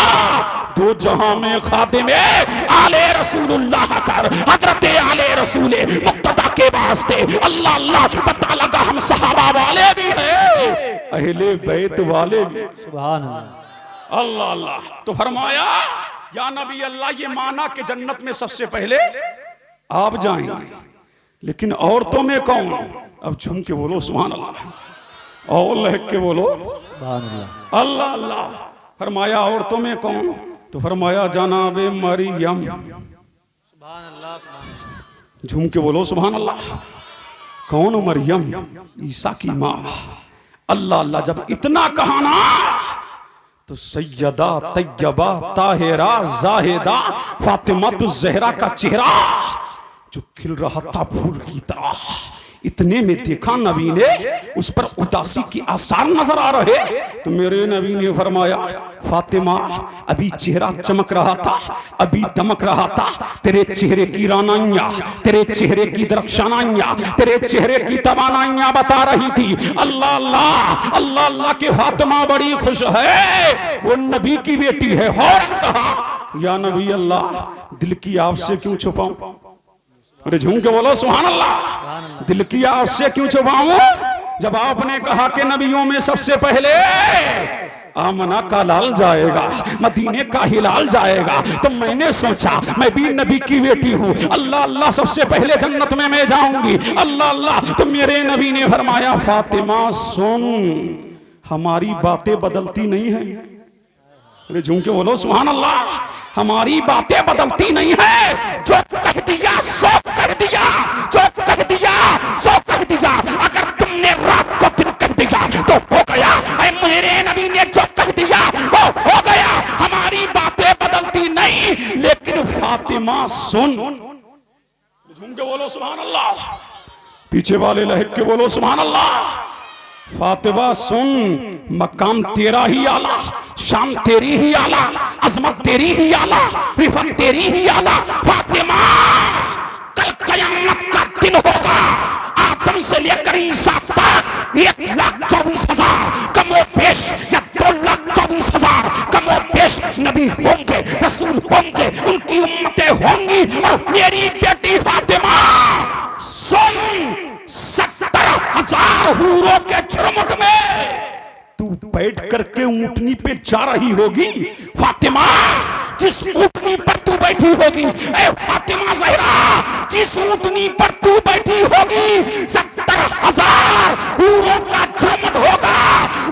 दो जहां में खादिम आले रसूलुल्लाह कर, हजरत आले रसूल मुक्तदा के वास्ते अल्लाह अल्लाह, पता लगा हम सहाबा वाले भी हैं, अहले बैत वाले भी। सुभान अल्लाह। अल्लाह अल्लाह। तो फरमाया या नबी अल्लाह, ये माना कि जन्नत में सबसे पहले आप जाएंगे, लेकिन औरतों में कौन? अब झूम के बोलो सुभान अल्लाह, और लहक के बोलो सुभान अल्लाह। अल्लाह अल्लाह। फरमाया औरतों में कौन? तो फरमाया जनाबे मरियम। सुभान अल्लाह। झूम के बोलो सुभान अल्लाह। कौन? मरियम, ईसा की माँ। अल्लाह अल्लाह। जब इतना कहा ना, तो सैयदा तैयबा ताहिरा जाहिदा फातिमा तो जहरा का चेहरा जो खिल रहा था फूल की तरह, इतने में देखा नबी ने उस पर उदासी की आसार नजर आ रहे। तो मेरे नबी ने फरमाया, फातिमा अभी चेहरा चमक रहा था, अभी दमक रहा था, तेरे चेहरे की रानाइयां, तेरे चेहरे की दरख्शानाइयां, तेरे चेहरे की तवानाइयां बता रही थी। अल्लाह अल्लाह, अल्लाह अल्लाह के फातिमा बड़ी खुश है, वो नबी की बेटी है। और कहा या नबी अल्लाह, दिल की आपसे क्यों छुपाऊं? अरे झूम के बोलो सुभान अल्लाह। दिल की आपसे क्यों छुपाऊं? जब आपने कहा कि नबियों में सबसे पहले आमना का लाल जाएगा, मदीने का हिलाल जाएगा, तो मैंने सोचा मैं भी नबी की बेटी हूँ, अल्लाह अल्लाह सबसे पहले जन्नत में मैं जाऊंगी। अल्लाह अल्लाह। तो मेरे नबी ने फरमाया, फातिमा सुन, हमारी बातें बदलती नहीं है। अरे झूम के बोलो सुभान अल्लाह। हमारी बातें बदलती नहीं है, जो कह दिया सो कह दिया, जो कह दिया सो कह दिया। अगर तुमने रात को दिन कह दिया तो हो गया, मेरे नबी ने जो कह दिया वो हो गया। हमारी बातें बदलती नहीं, लेकिन फातिमा सुन। झूम के बोलो सुभान अल्लाह। पीछे वाले लहक के बोलो सुभान अल्लाह। फातिमा सुन, मकाम तेरा ही आला, शान तेरी ही आला, अजमत तेरी ही आला, रिफत तेरी ही आला। फातिमा कल कयामत का दिन होगा, आदम से लेकर ईसा तक 1,24,000 कमो पेश या 2,24,000 कमो पेश नबी होंगे, रसूल होंगे, उनकी उम्मतें होंगी। और मेरी बेटी फातिमा सुन, 70,000 हूरों के झुरमुट में बैठ करके ऊंटनी पे जा रही होगी फातिमा, जिस ऊंटनी पर तू बैठी होगी, ए फातिमा ज़हरा, जिस ऊंटनी पर तू बैठी होगी 70,000 ऊरों का झुंड होगा,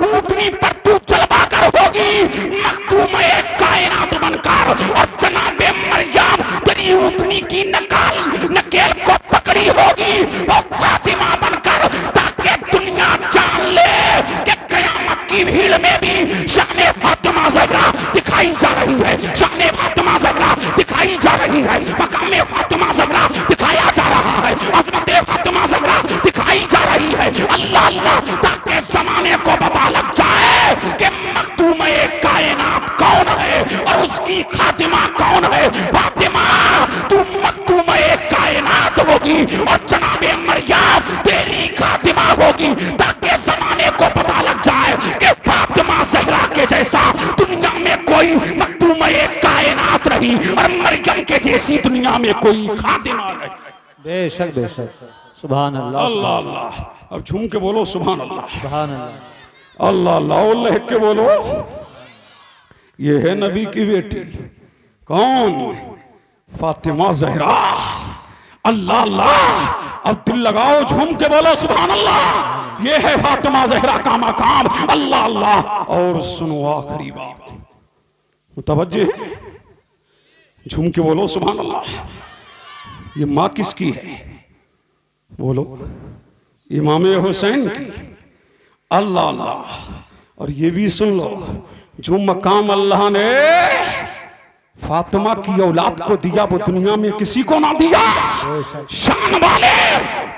ऊंटनी पर तू चलवा कर होगी मखदूम-ए कायनात बनकर, और जनाबे मरियम तेरी ऊंटनी की नकेल को पकड़ी होगी वो फातिमा बनकर, ताकि दुनिया जान ले कि कयामत की भीड़ में भी शान फातिमा ज़हरा दिखाई जा रही है, शान फातिमा ज़हरा दिखाई जा रही है, मकाम फातिमा ज़हरा दिखाया जा रहा है, अज़मत फातिमा ज़हरा दिखाई जा रही है। अल्लाह अल्लाह, ताकि ज़माने को पता लग जाए कि मखदूम-ए कायनात कौन है और उसकी खातिमा कौन है। फातिमा तू मखदूम-ए कायनात होगी और जनाबे मरियम तेरी खातिमा होगी, ताकि ज़माने को पता लग जाए कि फातिमा ज़हरा के जैसा दुनिया में कोई मखदूम-ए कायनात रही और मरियम के जैसी दुनिया में कोई खातिमा रही। बेशक बेशक, सुभान अल्लाह अल्लाह अल्लाह। अब झूम के बोलो सुभान अल्लाह, सुभान अल्लाह। अल्लाह अल्लाह, और लह के बोलो ये है नबी की बेटी, कौन? फातिमा ज़हरा। अल्लाह अल्लाह, अब दिल लगाओ, झूम के बोलो सुभान अल्लाह, ये है फातिमा ज़हरा का मकाम। अल्लाह अल्लाह। और सुनो आखिरी बात, मुतवज्जे है, झूम के बोलो सुभान अल्लाह। ये माँ किसकी है? बोलो, इमाम हुसैन की। अल्लाह अल्लाह। और ये भी सुन लो, जो मकाम अल्लाह ने फातिमा की औलाद को दिया वो दुनिया में किसी को ना दिया। शान वाले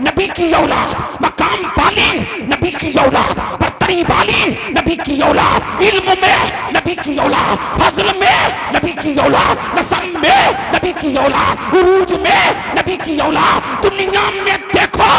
नबी की औलाद, मकाम वाली नबी की औलाद, बरतरी वाली नबी की औलाद, इल्म में नबी की औलाद, फजल में नबी की औलाद, नसब में नबी की औलाद, उरूज में नबी की औलाद। दुनिया में देखो,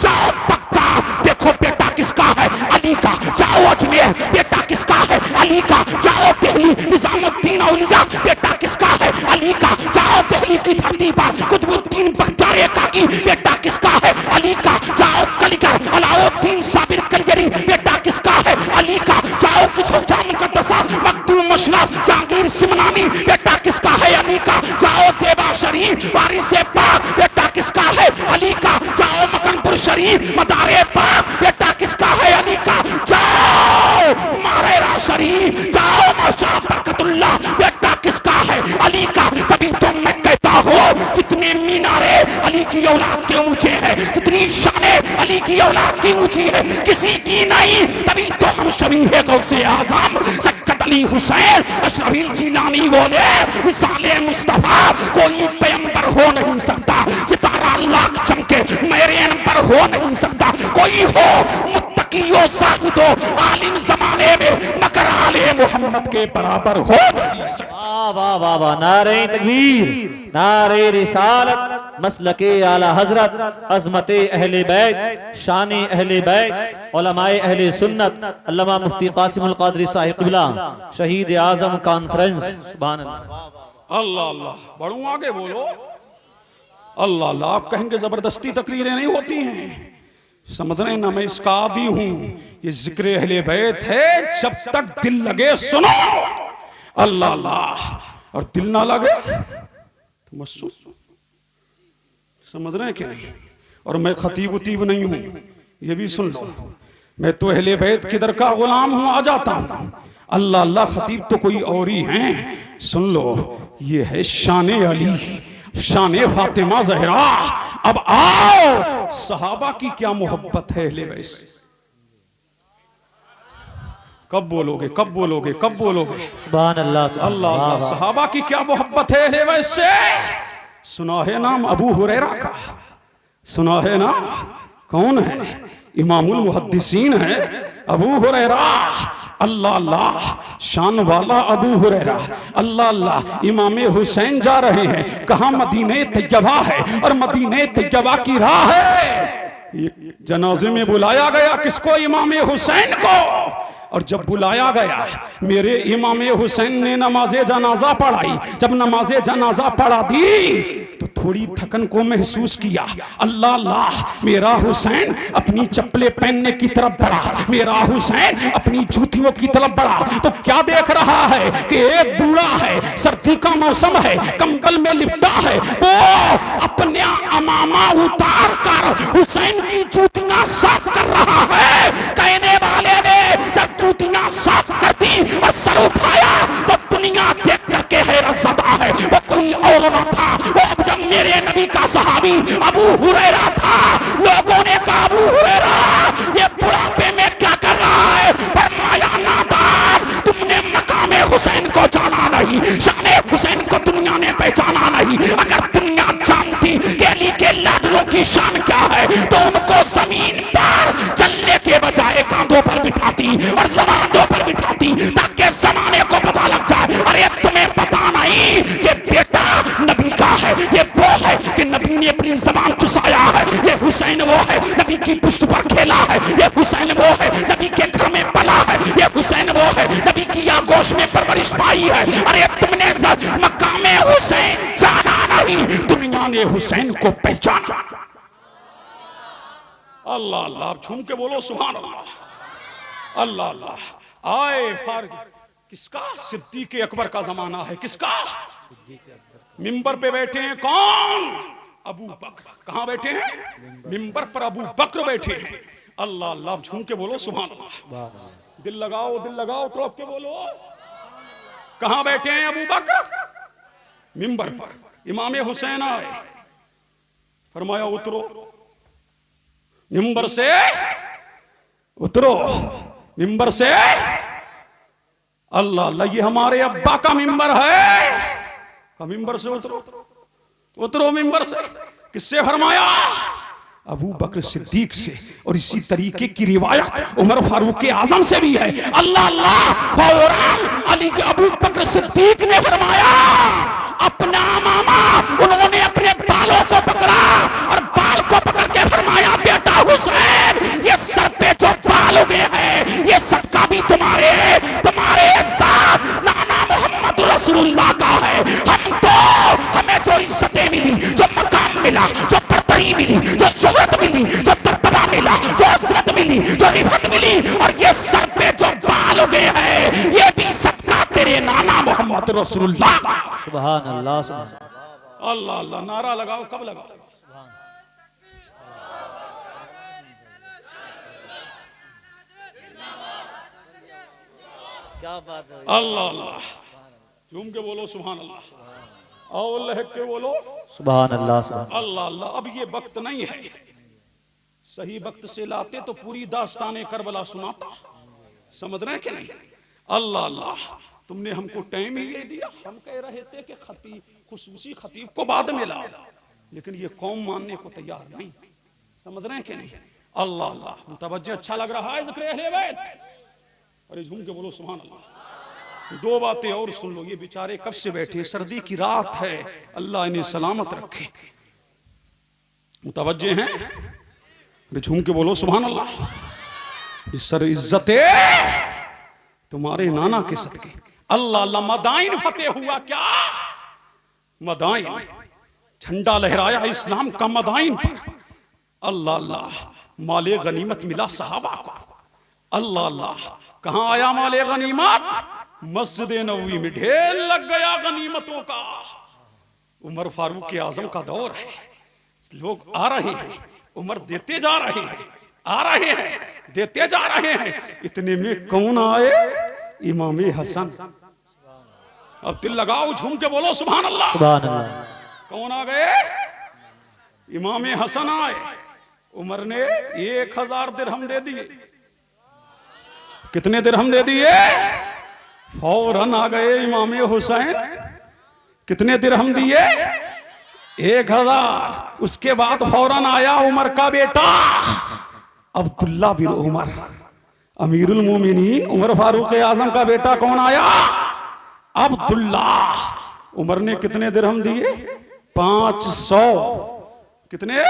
जाओ बगदाद देखो बेटा किसका है? अली का। जाओ अजमेर, बेटा किसका है? अली का। जाओ दिल्ली, निजामुद्दीन औलिया, बेटा किसका है? अली का। जाओ दिल्ली की धरती पर कुतुबुद्दीन बख्तियार काकी, बेटा किसका है? अली का। जाओ कलिकर, अलाउद्दीन साबिर कलजरी, बेटा किसका है? अली का। जाओ किशोर मुकद्दसा मखदूम मशरफ जहांगीर सिमनानी, बेटा किसका है? अली का। जाओ देवा शरीफ वारिस पाक, बेटा किसका है? अली का। जाओ मकनपुर शरीफ मदारे पाक, बेटा किसका है? अली का। जाओ मारेरा शरीफ, जाओ माशा बरकतुल्लाह, बेटा किसका है? अली का। तभी तो मैं कहता हूँ जितने मीनारे अली की औलाद के ऊंचे हैं, जितनी शाने अली की औलाद की ऊंची है, किसी की नहीं। तभी तो हम शबीह है गौसे आजम सक्कत अली हुसैन अशरफी जिलानी बोले, मिसाले मुस्तफा कोई पैगंबर हो नहीं सकता, सितारा लाख चमके मेरे अनपर हो नहीं सकता, कोई हो मुत्तकीयो साहिदो आलिम ज़माने में मगर आले मोहम्मद के बराबर हो नहीं सकता। वाह वाह वाह, नारे तकबीर, नारे रिसालत, मसलके आला हजरत, अज़मते अहले बैत, शाने अहले बैत, उलमाए अहले सुन्नत, अल्लामा मुफ्ती कासिमुल क़ादरी साहिब क़िबला, शहीद आज़म कॉन्फ्रेंस। सुभान अल्लाह। अल्लाह अल्लाह। बढ़ूं आगे बोलो। अल्लाह अल्लाह। आप कहेंगे जबरदस्ती तकरीरें नहीं होती हैं, समझ रहे ना, मैं इसका आदी हूं। ये जिक्र अहले बैत है, जब तक दिल लगे सुनो। अल्लाह अल्लाह। और दिल ना लगे तो मत सुन। समझ रहे हैं कि नहीं? और मैं खतीब उतीब नहीं हूं, ये भी सुन लो। मैं तो अहले बैत की दर का गुलाम हूं, आ जाता हूं। अल्लाह अल्लाह। खतीब तो कोई और ही हैं। सुन लो, ये है शाने अली, शाने फातिमा ज़हरा। अब आओ, सहाबा की क्या मोहब्बत है अहले बैत से? कब बोलोगे, कब बोलोगे, कब बोलोगे? सुभान अल्लाह। अल्लाह अल्लाह। सहाबा की क्या मोहब्बत है अहले बैत से? सुना है नाम अबू हुरैरा का? सुना है ना? कौन है? इमामुल मुहद्दिसीन है अबू हुरैरा। अल्लाह अल्लाह। शान वाला अबू हुरैरा। अल्लाह अल्लाह। इमाम हुसैन जा रहे हैं, कहाँ? मदीने तैयबा है, और मदीने तैयबा की राह है। जनाजे में बुलाया गया किसको? इमाम हुसैन को। और जब बुलाया गया, मेरे इमाम हुसैन ने नमाजे जनाजा पढ़ाई। जब नमाजे जनाजा पढ़ा दी तो थोड़ी थकन को महसूस किया। अल्लाह अल्लाह, मेरा हुसैन अपनी चप्पलें पहनने की तरफ बढ़ा, मेरा हुसैन अपनी जूतियों की तरफ बढ़ा तो क्या देख रहा है कि एक बूढ़ा है, सर्दी का मौसम है, कंबल में लिपटा है, वो अपने अमामा उतार कर हुसैन की जूतियां साफ कर रहा है। कहने वाले ने जब जूतियां साफ कर दी और सर उठाया तो दुनिया देख करके हैरत ज़दा है, वो कोई और न था, वो जब मेरे नबी का सहाबी अबू हुरैरा था। लोगों ने कहा अबू हुरैरा ये बुढ़ापे में क्या कर रहा है? फरमाया नादान, तुमने मकाम हुसैन को जाना नहीं, शान हुसैन को दुनिया ने पहचाना नहीं। अगर दुनिया जानती कि अली के लाडलों की शान क्या है तो उनको जमीन पर चलने के बजाय कांधों पर बिठाती और जमानों पर बिठाती ताकि जमाने को पता लग जाए अरे तुम्हें पता नहीं ये बेटा नबी का है, ये वो है कि नबी ने अपनी जबान चुसाया है, ये हुसैन वो है नबी की पुष्ट पर खेला है, ये हुसैन वो है नबी के घर में पला है, ये हुसैन वो है नबी की आगोश में परवरिश पाई है। अरे तुमने मकाम हुसैन जाना नहीं, दुनिया ने हुसैन को पहचाना। अल्लाह अल्लाह, झूम के बोलो सुभान अल्लाह। अल्लाह अल्लाह। आए फार किसका? सिद्दीक अकबर का जमाना है। किसका? मिंबर पे बैठे हैं कौन? अबू बकर। कहां बैठे हैं? मिंबर पर अबू बकर बैठे हैं। अल्लाह अल्लाह, झूम के बोलो सुभान अल्लाह। दिल लगाओ, दिल लगाओ, तड़प के बोलो। कहां बैठे हैं अबू बकर? मिंबर पर। इमाम हुसैन आए, फरमाया उतरो, मिंबर से उतरो, मिंबर से। अल्लाह अल्लाह, ये हमारे अब्बा का मिंबर है, का मिंबर से उतरो, उतरो मिंबर से। किससे फरमाया? अबू बकर सिद्दीक से। और इसी तरीके की रिवायत उमर फारूक आजम से भी है। अल्लाह अल्लाह, फौरन अली अबू बकर सिद्दीक ने फरमाया अपना मामा, उन्होंने अपने बालों को पकड़ा और बाल को पकड़ के फरमाया बेटा हुसैन, ये सर पे जो बाल उगे हैं ये सदका भी तुम्हारे उस्ताद नाना मोहम्मद रसूलुल्लाह का है। हम तो हमें जो इज्जतें मिली, जो मकाम मिला, जो बरतरी मिली, जो शोहरत मिली, जो दबदबा मिला, जो इज्जत मिली, जो रिफत मिली, और ये सर पे जो बाल उगे हैं ये भी सदका तेरे नाना मोहम्मद रसूलुल्लाह। सुभान अल्लाह, सुभान अल्लाह अल्लाह। नारा लगाओ, कब लगाओ? क्या बात है। अल्लाह अल्लाह, झूम के बोलो सुभान अल्लाह। और लहक के बोलो सुभान अल्लाह, सुभान अल्लाह अल्लाह। अब ये वक्त नहीं है, सही वक्त से लाते तो पूरी दास्ताने करबला सुनाता। समझ रहे हैं कि नहीं? अल्लाह अल्लाह, तुमने हमको टाइम ही ये दिया। हम कह रहे थे कि खतीब, खुसूसी खतीब को बाद में लाओ, लेकिन ये कौम मानने को तैयार नहीं। समझ रहे हैं कि नहीं? अल्लाह अल्लाह, मुतवज्जे अच्छा लग रहा है ज़िक्र अहले बैत। अरे झूम के बोलो सुभान अल्लाह। दो बातें और सुन लो, ये बेचारे कब से बैठे, सर्दी की रात है, अल्लाह इन्हें सलामत रखे। मुतवज्जे हैं? अरे झूम के बोलो सुभान अल्लाह। इस सर इज्जते तुम्हारे नाना के सदके। अल्लाह अल्लाह, मदाइन फतेह हुआ। क्या मदाइन? झंडा लहराया इस्लाम का मदाइन पर। अल्लाह अल्लाह, माले गनीमत मिला सहाबा को। अल्लाह अल्लाह, कहां आया माले गनीमत? मस्जिद नबवी में ढेर लग गया गनीमतों का। उमर फारूक आजम का दौर है, लोग आ रहे हैं, उमर देते जा रहे हैं, आ रहे हैं, देते जा रहे हैं। इतने में कौन आए? इमाम हसन। अब दिल लगाओ, झूम के बोलो सुभान अल्लाह, सुभान अल्लाह। कौन आ गए? इमाम हसन आए। उमर ने 1000 दिरहम दे दिए। कितने दिरहम दे दिए? फौरन आ गए इमाम हुसैन। कितने दिरहम दिए? 1000। उसके बाद फौरन आया उमर का बेटा अब्दुल्ला बिन उमर, अमीरुल मोमिनीन उमर फारूक आजम का बेटा। कौन आया? अब्दुल्ला। उमर ने कितने दिरहम दिए? 500। कितने?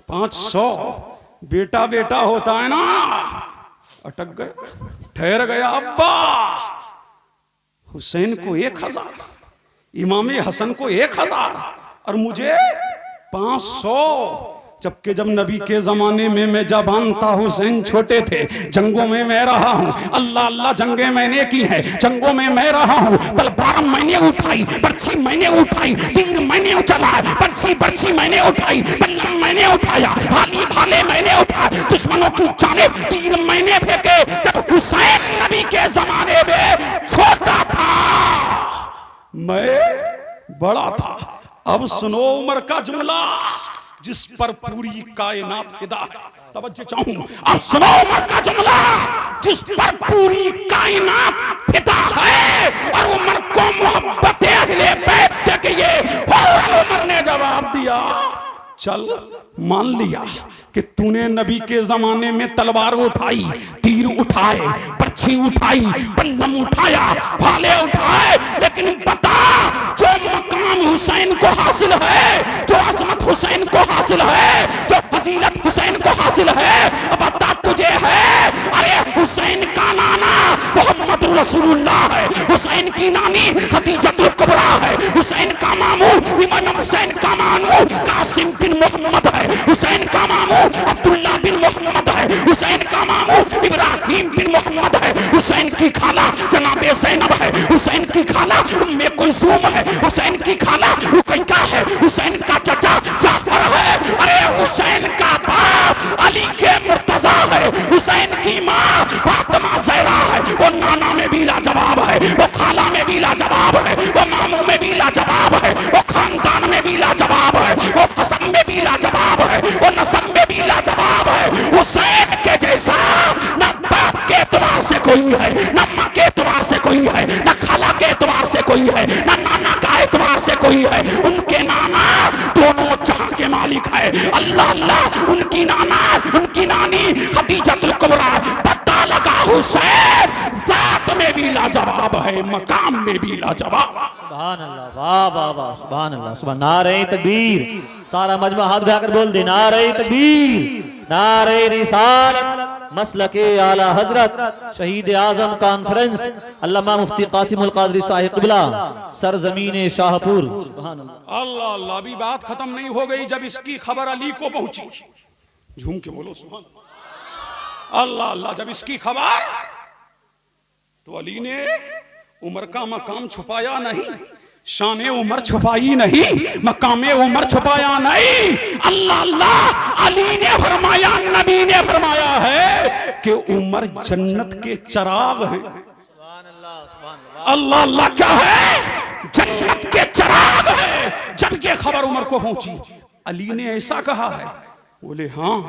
500। बेटा बेटा होता है ना, अटक गए, ठहर गया। अब्बा हुसैन को 1000, इमाम हसन को 1000, और मुझे 500। जबकि जब नबी के जमाने में मैं जवान था, हुसैन छोटे थे, जंगों में मैं रहा हूँ। अल्लाह अल्लाह जंगें मैंने की हैं, जंगों में मैं रहा हूँ। तलवार मैंने उठाई, बर्छी मैंने उठाई, तीर मैंने चलाया, बर्छी मैंने उठाई, बल्लम मैंने उठाया, भाले भाले मैंने उठाए, दुश्मनों की जानिब तीर मैंने फेंके। जब हुसैन नबी के जमाने में छोटा था, मैं बड़ा था। अब सुनो उमर का जुमला जिस पर पूरी कायनात फिदा है। तवज्जो चाहूं, अब सुनो उमर का जुमला जिस पर पूरी कायनात फिदा है। और उमर को मोहब्बत अहले बैत के ये उमर ने जवाब दिया, चल मान लिया कि तूने नबी के जमाने में तलवार उठाई, तीर उठाए, बर्छी उठाई, बल्लम उठाया, भाले उठाए, लेकिन बता जो मकाम हुसैन को हासिल है, जो अजमत हुसैन को हासिल है, जो फजीलत हुसैन को हासिल है, बता तुझे है। अरे हुसैन का नाना मोहम्मद रसूलुल्लाह है, हुसैन की नानी खदीजतुल कुबरा है, हुसैन का मामू इमाम हुसैन का मामू कासिम बिन मोहम्मद है, हुसैन का मामू अब्दुल्ला बिन मोहम्मद है, हुसैन का मामू इब्राहिम बिन मोहम्मद है, हुसैन की खाला जनाबे ज़ैनब है, हुसैन की खाला उम्मे कुलसूम है, हुसैन की खाला रुकैया है, हुसैन का चचा जाफर है। अरे हुसैन का बाप अली के मुर्तजा है, हुसैन की माँ फातिमा ज़हरा है। वो नाना में भी लाजवाब है, वो खाला में भी लाजवाब है, वो मामू में भी लाजवाब है, वो खानदान में भी लाजवाब है, वो हसन में भी लाजवाब है, वो नस्ब में भी लाजवाब है। हुसैन के जैसा न बाप के एतबार से कोई है, न माँ के एतबार से कोई है, न खाला के एतबार से कोई है, न नाना का एतबार से कोई है। उनके नाना दोनों जहां के मालिक है। अल्लाह अल्लाह, उनकी नाना उनकी नानी खदीजतुल कुबरा। पता लगा हुसैन जात में भी लाजवाब है, मकाम में भी लाजवाब। सुभान अल्लाह, वाह वाह वाह, सुभान अल्लाह, सुभान। नारे तकबीर, सारा मजमा हाथ उठाकर बोल दे, नारे तकबीर, नारे रिसालत, मसलके आला हजरत शहीद आजम कॉन्फ्रेंस अल्लामा मुफ्ती कासिमुल कादरी साहिब क़िबला सरजमीन शाहपुर। सुभान अल्लाह, अल्लाह अल्लाह। अभी बात खत्म नहीं हो गई जब इसकी खबर अली को पहुंची। झूम के बोलो सुभान अल्लाह अल्लाह। जब इसकी खबर, तो अली ने उमर का मकाम छुपाया नहीं, शाने उमर छुपाई नहीं, मकामे उमर छुपाया नहीं। अल्लाह अल्लाह, अली ने फरमाया, नबी ने फरमाया है कि उमर जन्नत के चिराग हैं। अल्लाह अल्लाह, क्या है? जन्नत के चिराग है। जब ये खबर उमर को पहुंची, अली ने ऐसा कहा है। बोले हाँ।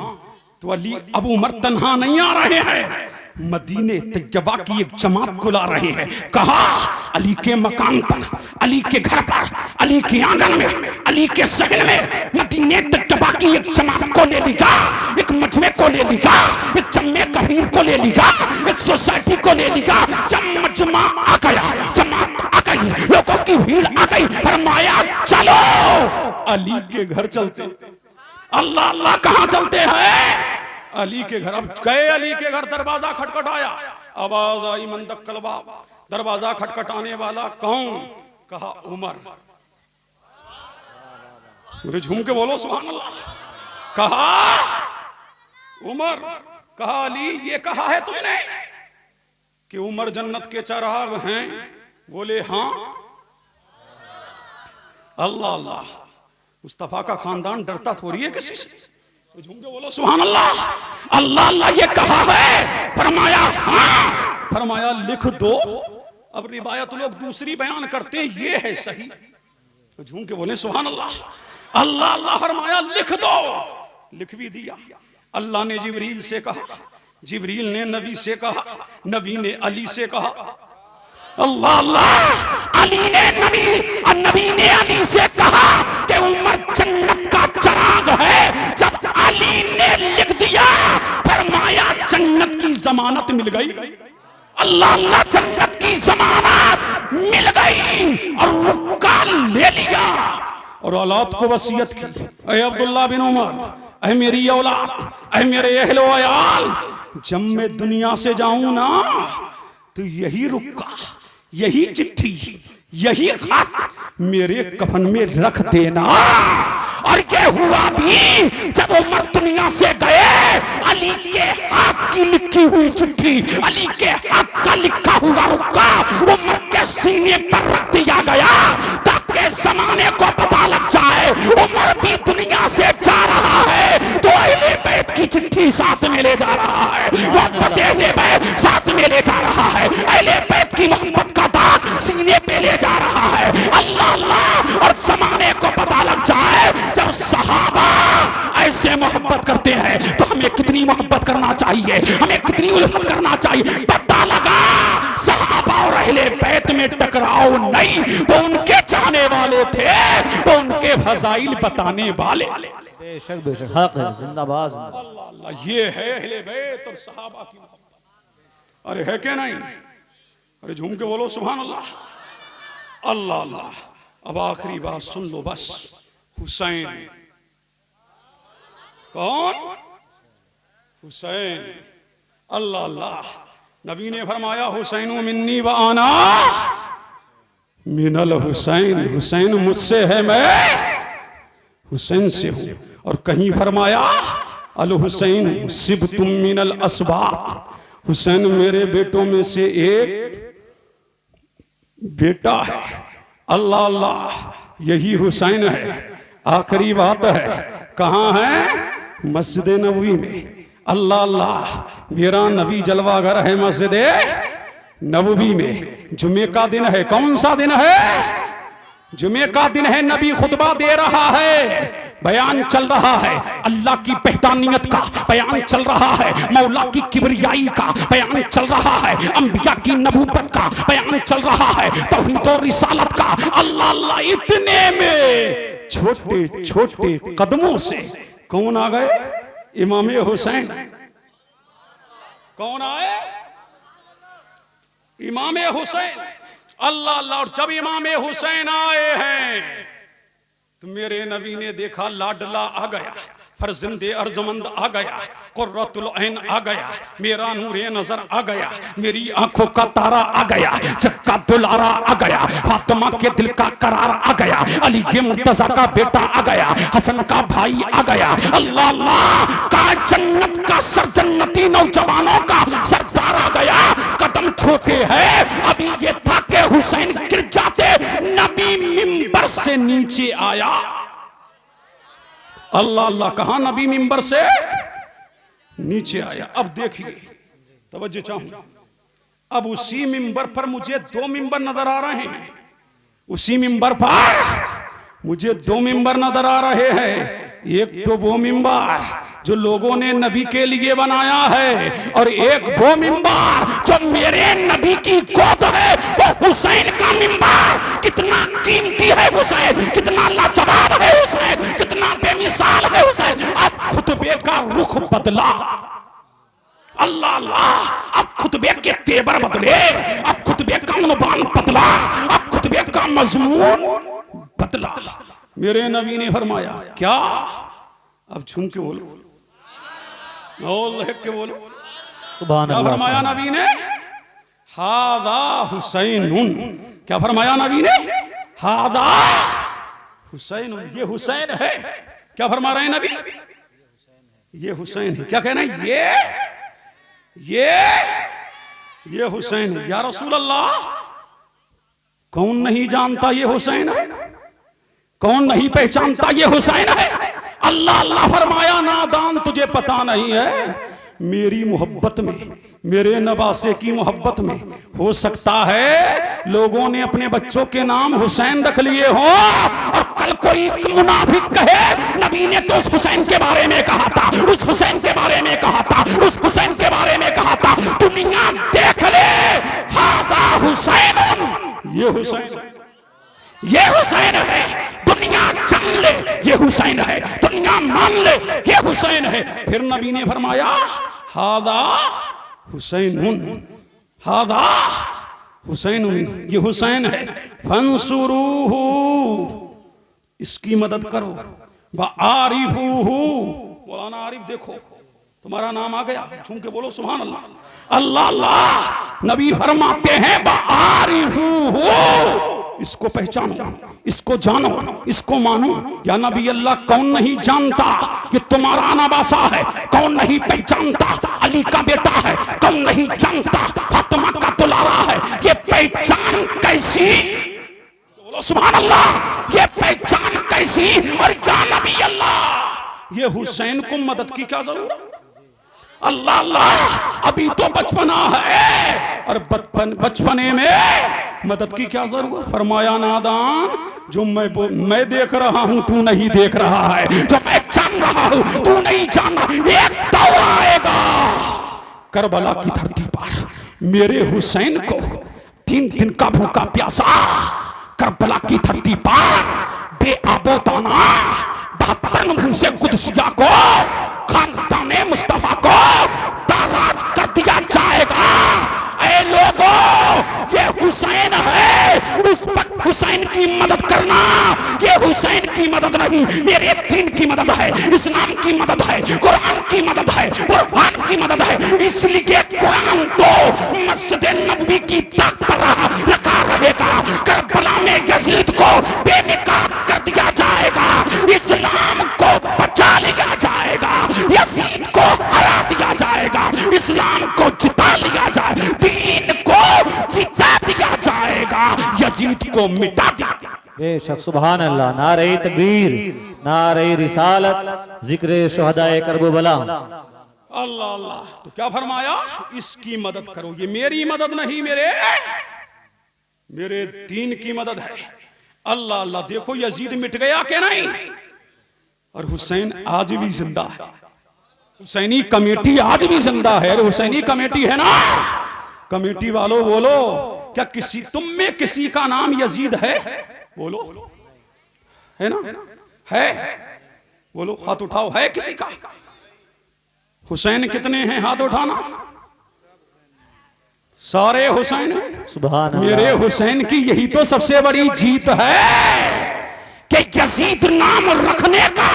तो अली, अब उमर तन्हा नहीं आ रहे हैं, मदीने तैयबा की एक जमात को ला रहे हैं। कहा अली के मकान पर, अली के घर पर, अली के आंगन में, अली के सहन में मदीने तैयबा की एक जमात को ले लिया, एक मजमे को ले लिया, एक जम्मे कबीर को ले लिया, एक सोसाइटी को ले लिया। जब मजमा आ गया, जमात आ गई, लोगों की भीड़ आ गई, फरमाया चलो अली के घर चलते। अल्लाह अल्लाह, कहाँ चलते हैं? अली के घर। अब गए अली के घर, दरवाजा खटखटाया, आवाज आई मन दक्कल बाब। दरवाजा खटखटाने वाला कौन? कहा उमर। पूरे झूम के बोलो सुभान अल्लाह। कहा उमर। कहा अली, ये कहा है तुमने कि उमर जन्नत के चिराग हैं? बोले हाँ। अल्लाह अल्लाह, मुस्तफा का खानदान डरता थोड़ी है किसी से। झूम के बोलो सुभान अल्लाह। अल्लाह अल्लाह, ये कहा है? फरमाया हाँ। फरमाया लिख दो। अब रिवायत लोग दूसरी बयान करते हैं, ये है सही। तो झूम के बोले सुभान अल्लाह। अल्लाह अल्लाह, फरमाया लिख दो। लिख भी दिया। अल्लाह ने जिब्रील से कहा, जिब्रील ने नबी से कहा, नबी ने अली से कहा। अल्लाह अल्लाह, अली ने नबी और नबी ने अली से कहा कि उमर जन्नत का चिराग है। जब अली ने लिख दिया, फरमाया जन्नत की जमानत मिल गई। अल्लाह अल्लाह, जन्नत की जमानत मिल गई और रुका ले लिया और औलाद को वसीयत की, ऐ अब्दुल्ला बिन उमर, ऐ मेरी औलाद, ऐ मेरे अहल व अयाल, जब मैं दुनिया से जाऊं ना तो यही रुका, यही चिट्ठी, यही खाक मेरे कफन में रख देना। और ये हुआ भी जब उमर दुनिया से गए, अली के हाथ की लिखी हुई चिट्ठी, अली के हाथ का लिखा हुआ रुक्का उमर के सीने पर रख दिया गया ताकि जमाने को पता लग जाए उमर भी दुनिया से जा रहा है तो अहले बैत की चिट्ठी साथ में ले जा रहा है, मोहब्बत अहले बैत साथ में ले जा रहा है, अहले बैत की मोहब्बत का दाग सीने पे ले जा रहा है। अल्लाह अल्लाह। और जमाने को पता लग जाए जब सहाबा ऐसे मोहब्बत करते हैं तो हमें कितनी मोहब्बत करना चाहिए, हमें कितनी उल्फत करना चाहिए। पता लगा सहाबा और अहले बैत में टकराव नहीं, वो उनके चाहने वाले थे, वो उनके फजाइल बताने वाले। बेशक बेशक हक है, जिंदाबाद जिंदाबाद। अल्लाह, ये है अहले बैत और सहाबा की मोहब्बत। अरे है क्या नहीं? अरे झूम के बोलो सुभान अल्लाह। अल्लाह अल्लाह। अब आखिरी बात सुन लो बस। हुसैन कौन? हुसैन। अल्लाह अल्लाह। नबी ने फरमाया हुसैन मिन्नी व आना मिनल हुसैन। हुसैन मुझसे है, मैं हुसैन से हूं। और कहीं फरमाया अल हुसैन सिबतुम मिनल अस्बात। हुसैन मेरे बेटों में से एक बेटा है। अल्लाह अल्लाह, यही हुसैन है। आखिरी बात है, कहाँ है? मस्जिद नबवी में। अल्लाह अल्लाह, मेरा नबी जलवागर है मस्जिद नबवी में। जुमे का दिन है। कौन सा दिन है? जुमे का दिन है। नबी खुतबा दे रहा है, बयान चल रहा है, अल्लाह की पहचानियत का बयान चल रहा है, मौला की किबरियाई का बयान चल रहा है, अंबिया की नबूवत का बयान चल रहा है, तौहीद और रिसालत का। अल्लाह अल्लाह। इतने में छोटे छोटे कदमों से कौन आ गए? इमाम हुसैन। कौन आए? इमाम हुसैन। अल्लाह अल्लाह। और जब इमाम हुसैन आए हैं तो मेरे नबी ने देखा लाडला आ गया, फरजिंदे अर्जमंद आ गया, कुर्रतुल ऐन आ गया, मेरा नूरे नजर आ गया, मेरी आंखों का तारा आ गया, चक्का दुलारा आ गया, फातिमा के दिल का करार आ गया, अली के मुर्तजा का बेटा आ गया, हसन का भाई आ गया। अल्लाह अल्लाह। का जन्नत का सर, जन्नती नौजवानों का सरदार आ गया। कदम छोटे हैं, अभी ये था कि हुसैन गिर जाते, नबी मिंबर से नीचे आया। अल्लाह अल्लाह। कहां? नबी मिंबर से नीचे आया। अब देखिए, तवज्जो चाहूं। अब उसी मिंबर पर मुझे दो मिंबर नजर आ रहे हैं। उसी मिंबर पर मुझे दो मिंबर नजर आ रहे हैं। एक तो वो मिंबर जो लोगों ने नबी के लिए बनाया है, और एक वो मिंबर जो मेरे नबी की गोद है, वो हुसैन का मिंबर। कितना कीमती है हुसैन, कितना लाजवाब है हुसैन, कितना बेमिसाल है हुसैन। अब खुतबे का रुख बदला। अल्लाह अल्लाह। अब खुतबे के तेवर बदले, अब खुतबे का उन्वान बदला, अब खुतबे का मजमून बदला। मेरे नबी ने फरमाया क्या? अब झूम के बोलो और लहक के बोलो सुभान क्या अल्लाह। फरमाया नबी ने? हादा हुसैनुन। क्या फरमाया नबी ने? हादा हुसैनुन। ये हुसैन है। क्या फरमा रहे हैं नबी? ये हुसैन है। क्या कहना है? ये हुसैन है। या रसूल अल्लाह, कौन नहीं जानता ये हुसैन है? कौन नहीं पहचानता ये हुसैन है? अल्लाह अल्लाह फरमाया, नादान तुझे पता नहीं है, मेरी मोहब्बत में, मेरे नवासे की मोहब्बत में हो सकता है लोगों ने अपने बच्चों के नाम हुसैन रख लिए हो, और कल कोई मुनाफिक कहे नबी ने तो उस हुसैन के बारे में कहा था, उस हुसैन के बारे में कहा था, उस हुसैन के बारे में कहा था। दुनिया देख ले, हादा हुसैन। ये हुसैन, ये हुसैन है। दुनिया जान ले, ये हुसैन है। दुनिया मान ले, ये हुसैन है। फिर नबी ने फरमाया हादा हुसैनुन, हादा हुसैनुन। ये हुसैन है। फंसुरूहु, इसकी मदद करो। व आरिफूहु, मौलाना आरिफ देखो तुम्हारा नाम आ गया, झूम के बोलो सुभान अल्लाह। अल्लाह अल्लाह। नबी फरमाते हैं व आरिफूहु, इसको पहचानो, इसको जानो, इसको मानो। या नबी अल्लाह, कौन नहीं जानता ये तुम्हारा नवासा है? कौन नहीं पहचानता अली का बेटा है? कौन नहीं जानता फातिमा का दुलारा है? ये पहचान कैसी? बोलो सुभान अल्लाह। ये पहचान कैसी? और या नबी अल्लाह, ये हुसैन को मदद की क्या जरूरत? अल्लाह अल्लाह, अभी तो बचपना है और बचपने में मदद की क्या जरूरत? फरमाया नादान, जो मैं देख रहा हूं तू नहीं देख रहा है, जो मैं जान रहा हूं तू नहीं जान रहा। एक दौर आएगा करबला की धरती पर, मेरे हुसैन को 3 दिन का भूखा प्यासा करबला की धरती पर बेआबोताना 72 भूसे कुदसिया को, खानदाने मुस्तफा को ताराज कर दिया जाएगा। ऐ लोगों, ये हुसैन है, उस वक्त हुसैन की मदद करना। ये हुसैन की मदद नहीं, मेरे दीन की मदद है, इस्लाम की मदद है, कुरान की मदद है, कुरान की मदद है। इसलिए कुरान तो मस्जिद नबवी की ताक पर रखा रहेगा। करबला में यजीद को बेनकाब कर दिया जाएगा, इस्लाम को बचा लिया जाएगा, यजीद को हरा दिया जाएगा, इस्लाम को जिता लिया जाए, दीन को जिता दिया जाएगा, यजीद को मिटा दिया। बेशक सुभान अल्लाह। नारे तकबीर, नारे रिसालत, जिक्र शुहदाए करबला। अल्लाह अल्लाह। तो क्या फरमाया? इसकी मदद करो। ये मेरी मदद नहीं, मेरे दीन की मदद है। अल्लाह अल्लाह। देखो यजीद मिट गया कि नहीं? और हुसैन आज भी जिंदा है। हुसैनी कमेटी आज भी जिंदा है। हुसैनी कमेटी है ना? कमेटी वालों बोलो, क्या किसी तुम में किसी का नाम यजीद है? बोलो, है ना? है? बोलो, हाथ उठाओ, है किसी का? हुसैन कितने हैं? हाथ उठाना। सारे हुसैन। सुभान अल्लाह। मेरे हुसैन की यही तो सबसे बड़ी जीत है कि यजीद नाम रखने का,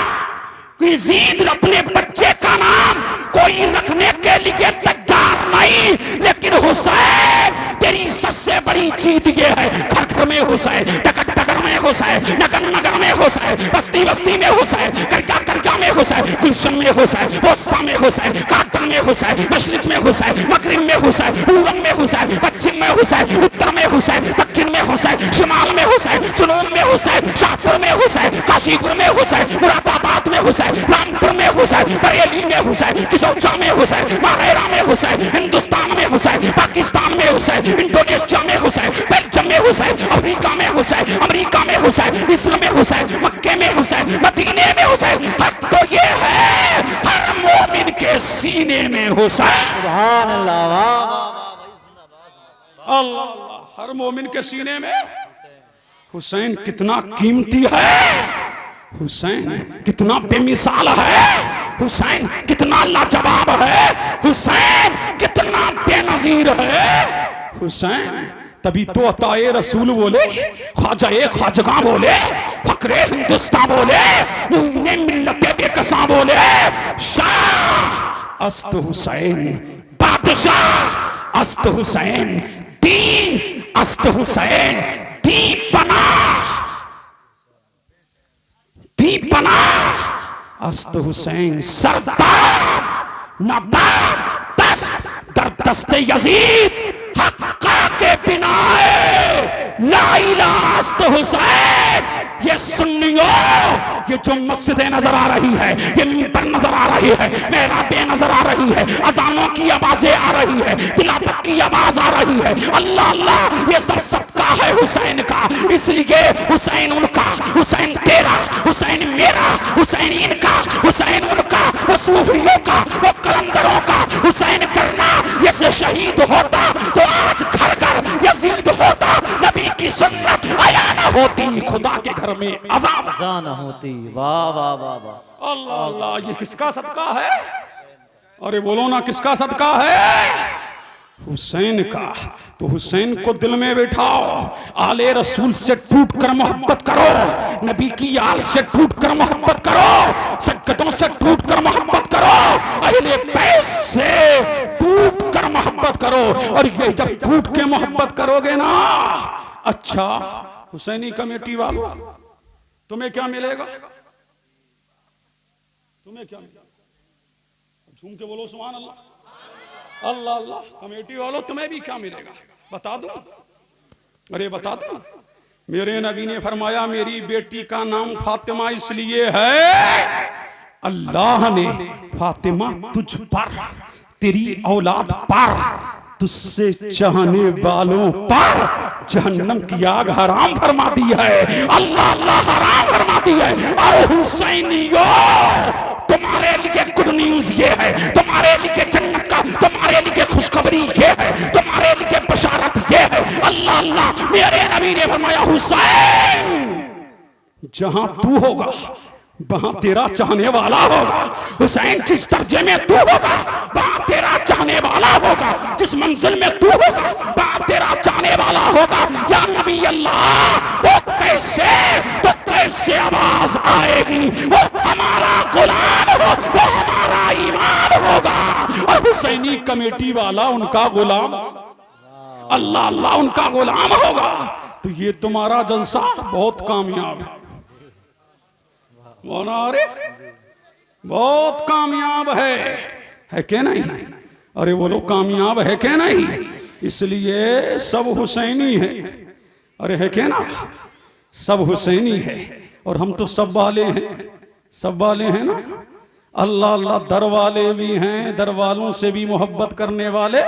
यजीद अपने बच्चे का नाम कोई रखने के लिए तैयार नहीं, लेकिन हुसैन तेरी सबसे बड़ी जीत ये है। घर घर में हुसैन, डगर डगर में हुसैन, नगर नगर में हुसैन, बस्ती बस्ती में हुसैन, करजा करजा में हुसैन, गुलशन में हुसैन, पोस्ता में हुसैन, काटन में हुसैन, मशरिक में हुसैन, मगरिब में हुसैन, पूरब में हुसैन, पश्चिम में हुसैन, उत्तर में हुसैन, दक्षिण में हुसैन, शिमाल में हुसैन, जुनून में हुसैन, शाहपुर में हुसैन, काशीपुर में हुसैन, मुरादाबाद में हुसैन, रामपुर में हुसैन, बरेली में हुसैन, किशोचा में हुसैन, मारेरा में हुसैन, हिंदुस्तान में हुसैन, पाकिस्तान में हुसैन, इंडोनेशिया में हुसैन, बेल्जियम में हुसैन, अफ्रीका में हुसैन, अमेरिका में हुसैन, मिस्र में हुसैन, मक्के में हुसैन, मदीने में हुसैन। हक तो ये है हर मोमिन के सीने में हुसैन। सुभान अल्लाह। अल्लाह, हर मोमिन के सीने में हुसैन कितना कीमती है, हुसैन कितना बेमिसाल है, हुसैन कितना लाजवाब है, हुसैन कितना बेनजीर है। हुसैन तभी तो अताए रसूल बोले, ख्वाजाए ख्वाजगा बोले, फकरे हिंदुस्तान बोले, मुइने मिल्लते बेकसा बोले, शाह अस्त हुसैन, बादशाह अस्त हुसैन, दीन अस्त हुसैन, दीपना दीपना अस्त हुसैन, सरदार नदाब दस्त दर दस्ते यजीद, हक्का के बिना ला इलाहा अस्त हुसैन। ये सुन्नियों, ये जो मस्जिदें नजर आ रही है, ये मिंबर नजर आ रही है, मेहराबें नजर आ रही है, अजानों की आवाजें आ रही है, तिलावत की आवाज आ रही है, अल्लाह अल्लाह, ये सब सदका है हुसैन का। इसलिए हुसैन उनका, हुसैन तेरा, हुसैन मेरा, हुसैन इनका, हुसैन उनका, वो सूफियों का, वो कलंदरों का हुसैन करना। ये से शहीद होता तो आज घर घर यजीद होता, नबी की सुन्नत आया न होती, खुदा के घर में अज़ान होती। वाह वाह वाह वाह। अल्लाह अल्लाह। ये किसका सदका है? अरे बोलो ना, किसका सदका है? हुसैन का। तो हुसैन को दिल में बैठाओ, आले रसूल से टूट कर मोहब्बत करो, नबी की आल से टूट कर मोहब्बत करो, सज्जदों से टूट कर मोहब्बत करो, अहले बैत से टूट कर मोहब्बत करो। और ये जब टूट के मोहब्बत करोगे ना, अच्छा हुसैनी कमेटी वालों, तुम्हें क्या मिलेगा? तुम्हें क्या मिलेगा? झूम के बोलो सुभान अल्लाह। अल्लाह अल्लाह। कमेटी वालों तुम्हें भी क्या मिलेगा? बता दूं? अरे बता दूं? मेरे नबी ने फरमाया मेरी बेटी का नाम फातिमा इसलिए है, अल्लाह ने फातिमा तुझ पर, तेरी औलाद पर, तुझसे चाहने वालों पर जहन्नम की आग हराम फरमा दी है। अल्लाह अल्लाह हराम फरमा दी है। और हुसैनियों, तुम्हारे लिए गुड न्यूज ये है, तुम्हारे लिए जन्नत का, तुम्हारे लिए खुशखबरी ये है, तुम्हारे लिए बशारत ये है। अल्लाह अल्लाह। मेरे नबी ने फरमाया हुसैन जहां तू होगा वहां तेरा चाहने वाला होगा। हुसैन जिस दर्जे में तू होगा वहां तेरा चाहने वाला होगा। जिस मंजिल में तू होगा वहां तेरा चाहने वाला होगा। या नबी अल्लाह, वो कैसे, तो कैसे आवाज आएगी? वो हमारा गुलाम हो, वो हमारा ईमान होगा। और हुसैनी कमेटी वाला उनका गुलाम, अल्लाह अल्लाह, उनका गुलाम होगा। तो ये तुम्हारा जलसा बहुत कामयाब है, अरे बहुत कामयाब है कि नहीं? अरे बोलो कामयाब है कि नहीं? इसलिए सब हुसैनी है। अरे है कि ना? सब हुसैनी है। और हम तो सब वाले हैं, सब वाले हैं ना। अल्लाह अल्लाह, दर वाले भी हैं, दर वालों से भी मोहब्बत करने वाले,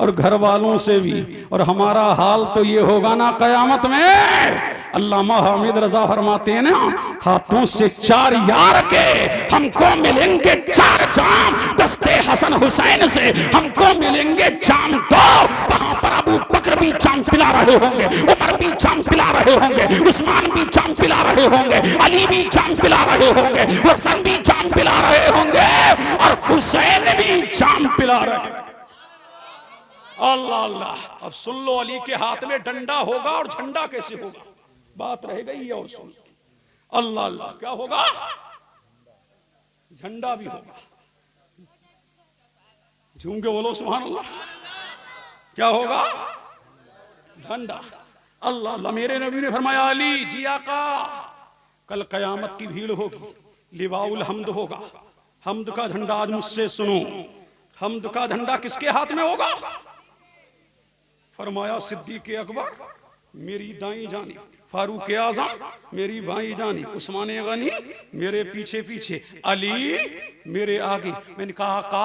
और घर वालों से भी। और हमारा हाल तो ये होगा ना कयामत में। अल्लामा हामिद रजा फरमाते हैं ना, हाथों से 4 यार के हमको मिलेंगे 4 जाम, दस्ते हसन हुसैन से हमको मिलेंगे जाम 2। वहां पर अबू बकर भी जाम पिला रहे होंगे, उमर भी जाम पिला रहे होंगे, उस्मान भी जाम पिला रहे होंगे, अली भी जाम पिला रहे होंगे, हसन भी जाम पिला रहे होंगे, और हुसैन भी जाम पिला रहे। अल्लाह अल्लाह। अब सुन लो, अली के हाथ में डंडा होगा और झंडा कैसे होगा? बात रह गई। और सुन, अल्लाह अल्लाह, क्या होगा? झंडा भी होगा। झूम के बोलो सुभान अल्लाह। क्या होगा? झंडा। अल्लाह अल्लाह। मेरे नबी ने फरमाया अली जिया का, कल कयामत की भीड़ होगी, लिवाउल हम्द होगा। हम्द का झंडा आज मुझसे सुनो, हम्द का झंडा किसके हाथ में होगा? फरमाया सिद्दीक़ अकबर मेरी दाई जानी, फारूक आज़म मेरी बाई जानी, उस्मान गनी मेरे पीछे पीछे, अली मेरे आगे। मैंने कहा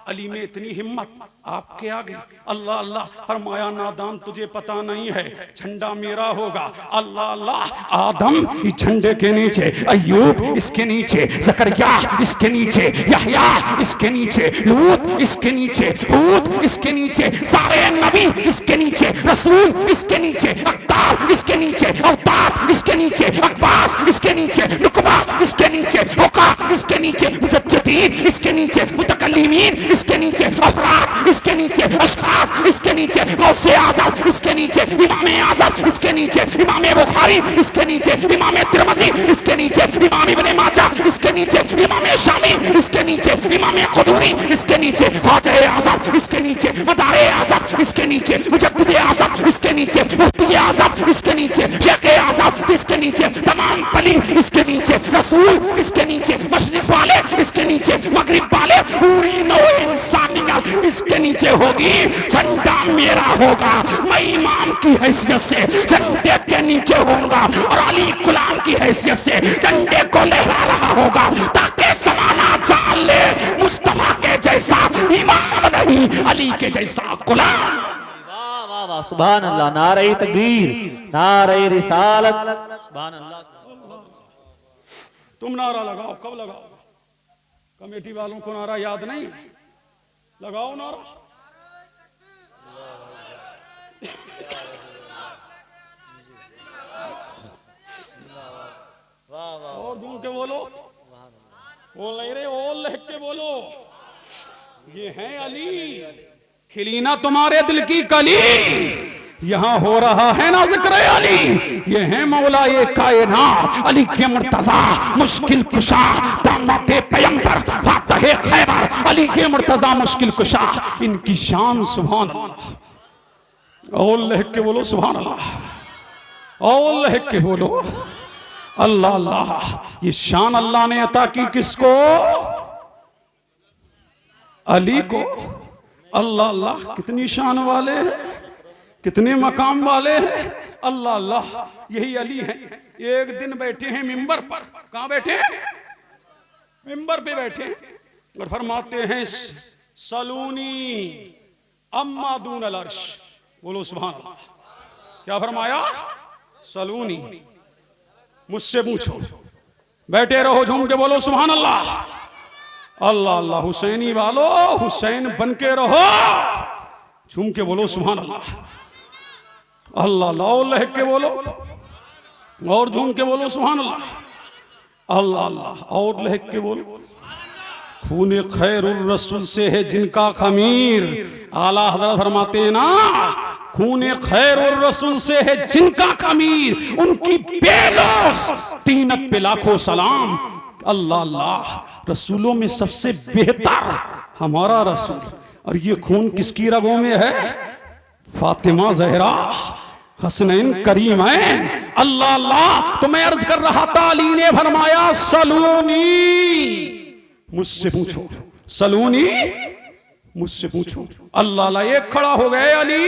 अली में इतनी हिम्मत आपके आगे? अल्लाह अल्लाह। फरमाया नादान, तुझे पता नहीं है, झंडा मेरा होगा। अल्लाह अल्लाह। आदम इस झंडे के नीचे, अय्यूब इसके नीचे, ज़करिया इसके नीचे, यहया इसके नीचे, लूत इसके नीचे, हूद इसके नीचे, सारे नबी इसके नीचे, रसूल इसके नीचे, अख्तार इसके नीचे, अवतार इसके नीचे, अब्बास इसके नीचे, नुकबा इसके नीचे, हुका इसके नीचे, मुजद्दिदीन इसके नीचे, मुतकल्लिमीन इसके नीचे, अफराद इसके नीचे, अशखास इसके नीचे, गौसे आज़म इसके नीचे, इमाम आज़म इसके नीचे, इमाम बुखारी इसके नीचे, इमाम तिरमिज़ी इसके नीचे, इमाम इब्न माजा इसके नीचे, इमाम शामी इसके नीचे, इमाम क़ुदूरी इसके नीचे, ख़ाजा आज़म इसके नीचे, मदारे आज़म इसके नीचे, मुजद्दिद आज़म इसके नीचे, मुफ्ती आज़म इसके नीचे, शेख आज़म इसके नीचे, तमाम वली इसके नीचे, रसूल इसके नीचे, मशरिक़ वाले इसके नीचे, मगरिब वाले, पूरी नौ इंसानियत इसके नीचे होगी। झंडा मेरा होगा, मैं इमाम की हैसियत से झंडे के नीचे होऊंगा, और अली गुलाम की हैसियत से झंडे को लहरा रहा होगा, ताकि ज़माना जान ले मुस्तफा के जैसा इमाम नहीं, अली के जैसा गुलाम। वाह वाह, सुभान अल्लाह। नारे तकबीर, नारे रिसालत, सुभान अल्लाह। तुम नारा लगाओ। कब लगाओ? कमेटी वालों को नारा याद नहीं? लगाओ नारा। और दूर के बोलो, बोल नहीं रहे, और लहक के बोलो। ये हैं अली, खिली ना तुम्हारे दिल की कली, यहाँ हो रहा है ना जिक्र अली। ये है मौला ये कायनात, अली के मुर्तजा मुश्किल कुशा, दामत पैगंबर फातह खैबर, अली के मुर्तजा मुश्किल कुशा, इनकी शान सुभान अल्लाह। और लहक के बोलो सुभान अल्लाह। और लह के बोलो अल्लाह अल्लाह। ये शान अल्लाह ने अता की किसको? अली को। अल्लाह अल्लाह, कितनी शान वाले हैं, कितने मकाम वाले हैं। अल्लाह अल्लाह, यही अली है। एक दिन बैठे हैं मिंबर पर। कहां बैठे हैं? मिंबर पे बैठे हैं और फरमाते हैं सलूनी अम्मा दून अल अर्श। बोलो सुभान अल्लाह। क्या फरमाया? सलूनी, मुझसे पूछो। बैठे रहो, झूम के बोलो सुभान अल्लाह। अल्लाह अल्लाह। हुसैनी वालो, हुसैन बन के रहो, झूम के बोलो सुभान अल्लाह। अल्लाह अल्लाह, और लह के बोलो, और झूम के बोलो सुभान अल्लाह। अल्लाह अल्लाह, और लह के बोलो। खून खैरुर रसूल से है जिनका खमीर। आला हज़रत फरमाते हैं ना, खून खैरुर रसूल से है जिनका खमीर, उनकी बेलोस तीनत पे लाखों सलाम। अल्लाह अल्लाह, रसूलों में सबसे बेहतर हमारा रसूल। और ये खून किसकी रगों में है? फातिमा ज़हरा, हसनैन करीमैन। अल्लाह अल्लाह। तो मैं अर्ज कर रहा था, अली ने फरमाया सलूनी, मुझसे पूछो। सलूनी, मुझसे पूछो। अल्लाह अल्लाह, एक खड़ा हो गए अली।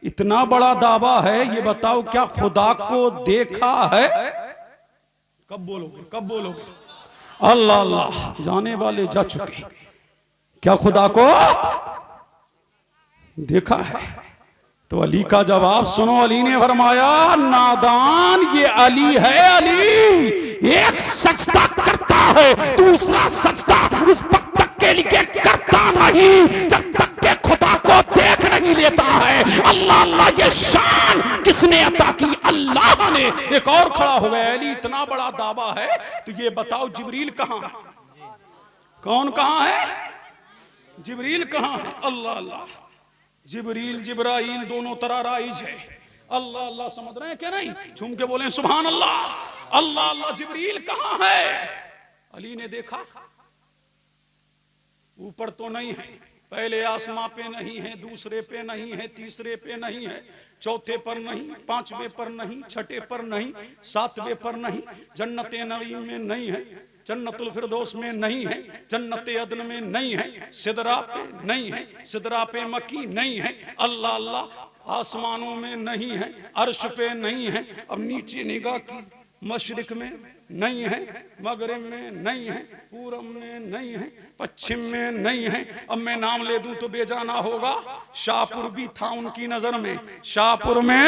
इतना बड़ा दावा है, ये बताओ क्या खुदा को देखा है? कब बोलोगे, कब बोलोगे? अल्लाह अल्लाह, जाने वाले जा चुके। क्या खुदा को देखा है? तो अली का जवाब सुनो। अली ने फरमाया नादान, ये अली है। अली एक सजदा करता है, दूसरा सजदा उस वक्त तक के लिए करता नहीं जब तक के खुदा को देख नहीं लेता है। अल्लाह अल्लाह, ये शान किसने अता की? अल्लाह ने। एक और खड़ा हो गया। अली इतना बड़ा दावा है, तो ये बताओ जिब्रील कहां है? कौन कहां है? जिब्रील कहां है? अल्लाह अल्लाह। जिब्रील जिब्राइल दोनों तरह राइज है। अल्लाह अल्लाह, समझ रहे हैं क्या नहीं? झूम के बोलें सुभान अल्लाह। अल्लाह अल्लाह, जिब्रील कहां है? अली ने देखा, ऊपर तो नहीं है, पहले आसमां पे नहीं है, दूसरे पे नहीं है, तीसरे पे नहीं है, चौथे पर नहीं, पांचवें पर नहीं, छठे पर नहीं, सातवें पर नहीं, जन्नते नईम में नहीं है, जन्नतुल फिरदौस में नहीं है, जन्नत अदन में नहीं है, सिदरा पे नहीं है, सिदरा पे मकी नहीं है। अल्लाह अल्लाह, आसमानों में नहीं है, अर्श पे नहीं है। अब नीचे निगाह की, मशरिक में नहीं है, मगरिब में नहीं है, पूरब में नहीं है, पश्चिम में नहीं है। अब मैं नाम ले दूं तो बेजाना होगा। शाहपुर भी था उनकी नजर में, शाहपुर में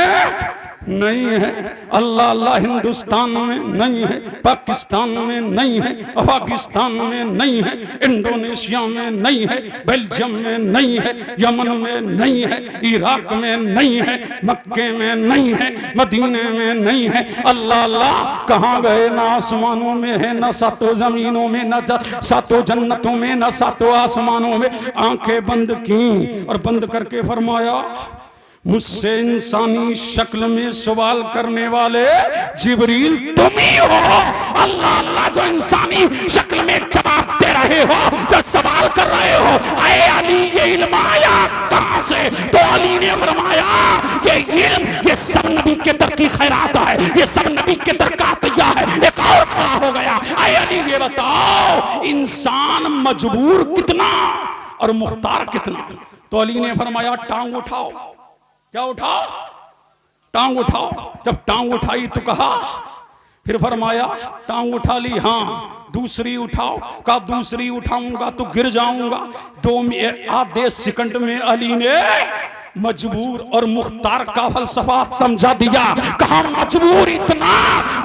नहीं है। अल्लाह अल्लाह, हिंदुस्तान में नहीं है, पाकिस्तान में नहीं है, अफगानिस्तान में नहीं है, इंडोनेशिया में नहीं है, बेल्जियम में नहीं है, यमन में नहीं है, इराक में नहीं है, मक्के में नहीं है, मदीने में नहीं है। अल्लाह अल्लाह, कहाँ गए? ना आसमानों में है, न सातों जमीनों में, न सातों जन्नतों में, न सातों आसमानों में। आंखें बंद की और बंद करके फरमाया मुझसे इंसानी शक्ल में सवाल करने वाले जिब्रील तुम ही हो। अल्लाह अल्लाह, जो इंसानी शक्ल में जवाब दे रहे हो, जो सवाल कर रहे हो, अरे अली ये इल्म आया कहां से? तो अली ने फरमाया ये इल्म, ये सब नबी के दर की खैरात है, ये सब नबी के दर का अतिया है। एक और खड़ा हो गया, अरे अली ये बताओ इंसान मजबूर कितना और मुख्तार कितना? तो अली ने फरमाया टांग उठाओ। क्या उठाओ? टांग उठाओ। जब टांग उठाई तो कहा, फिर फरमाया टांग उठा ली, हाँ दूसरी उठाओ। कहा दूसरी उठाऊंगा तो गिर जाऊंगा। आधे सेकंड में अली ने मजबूर और मुख्तार का फलसफा समझा दिया। कहा मजबूर इतना,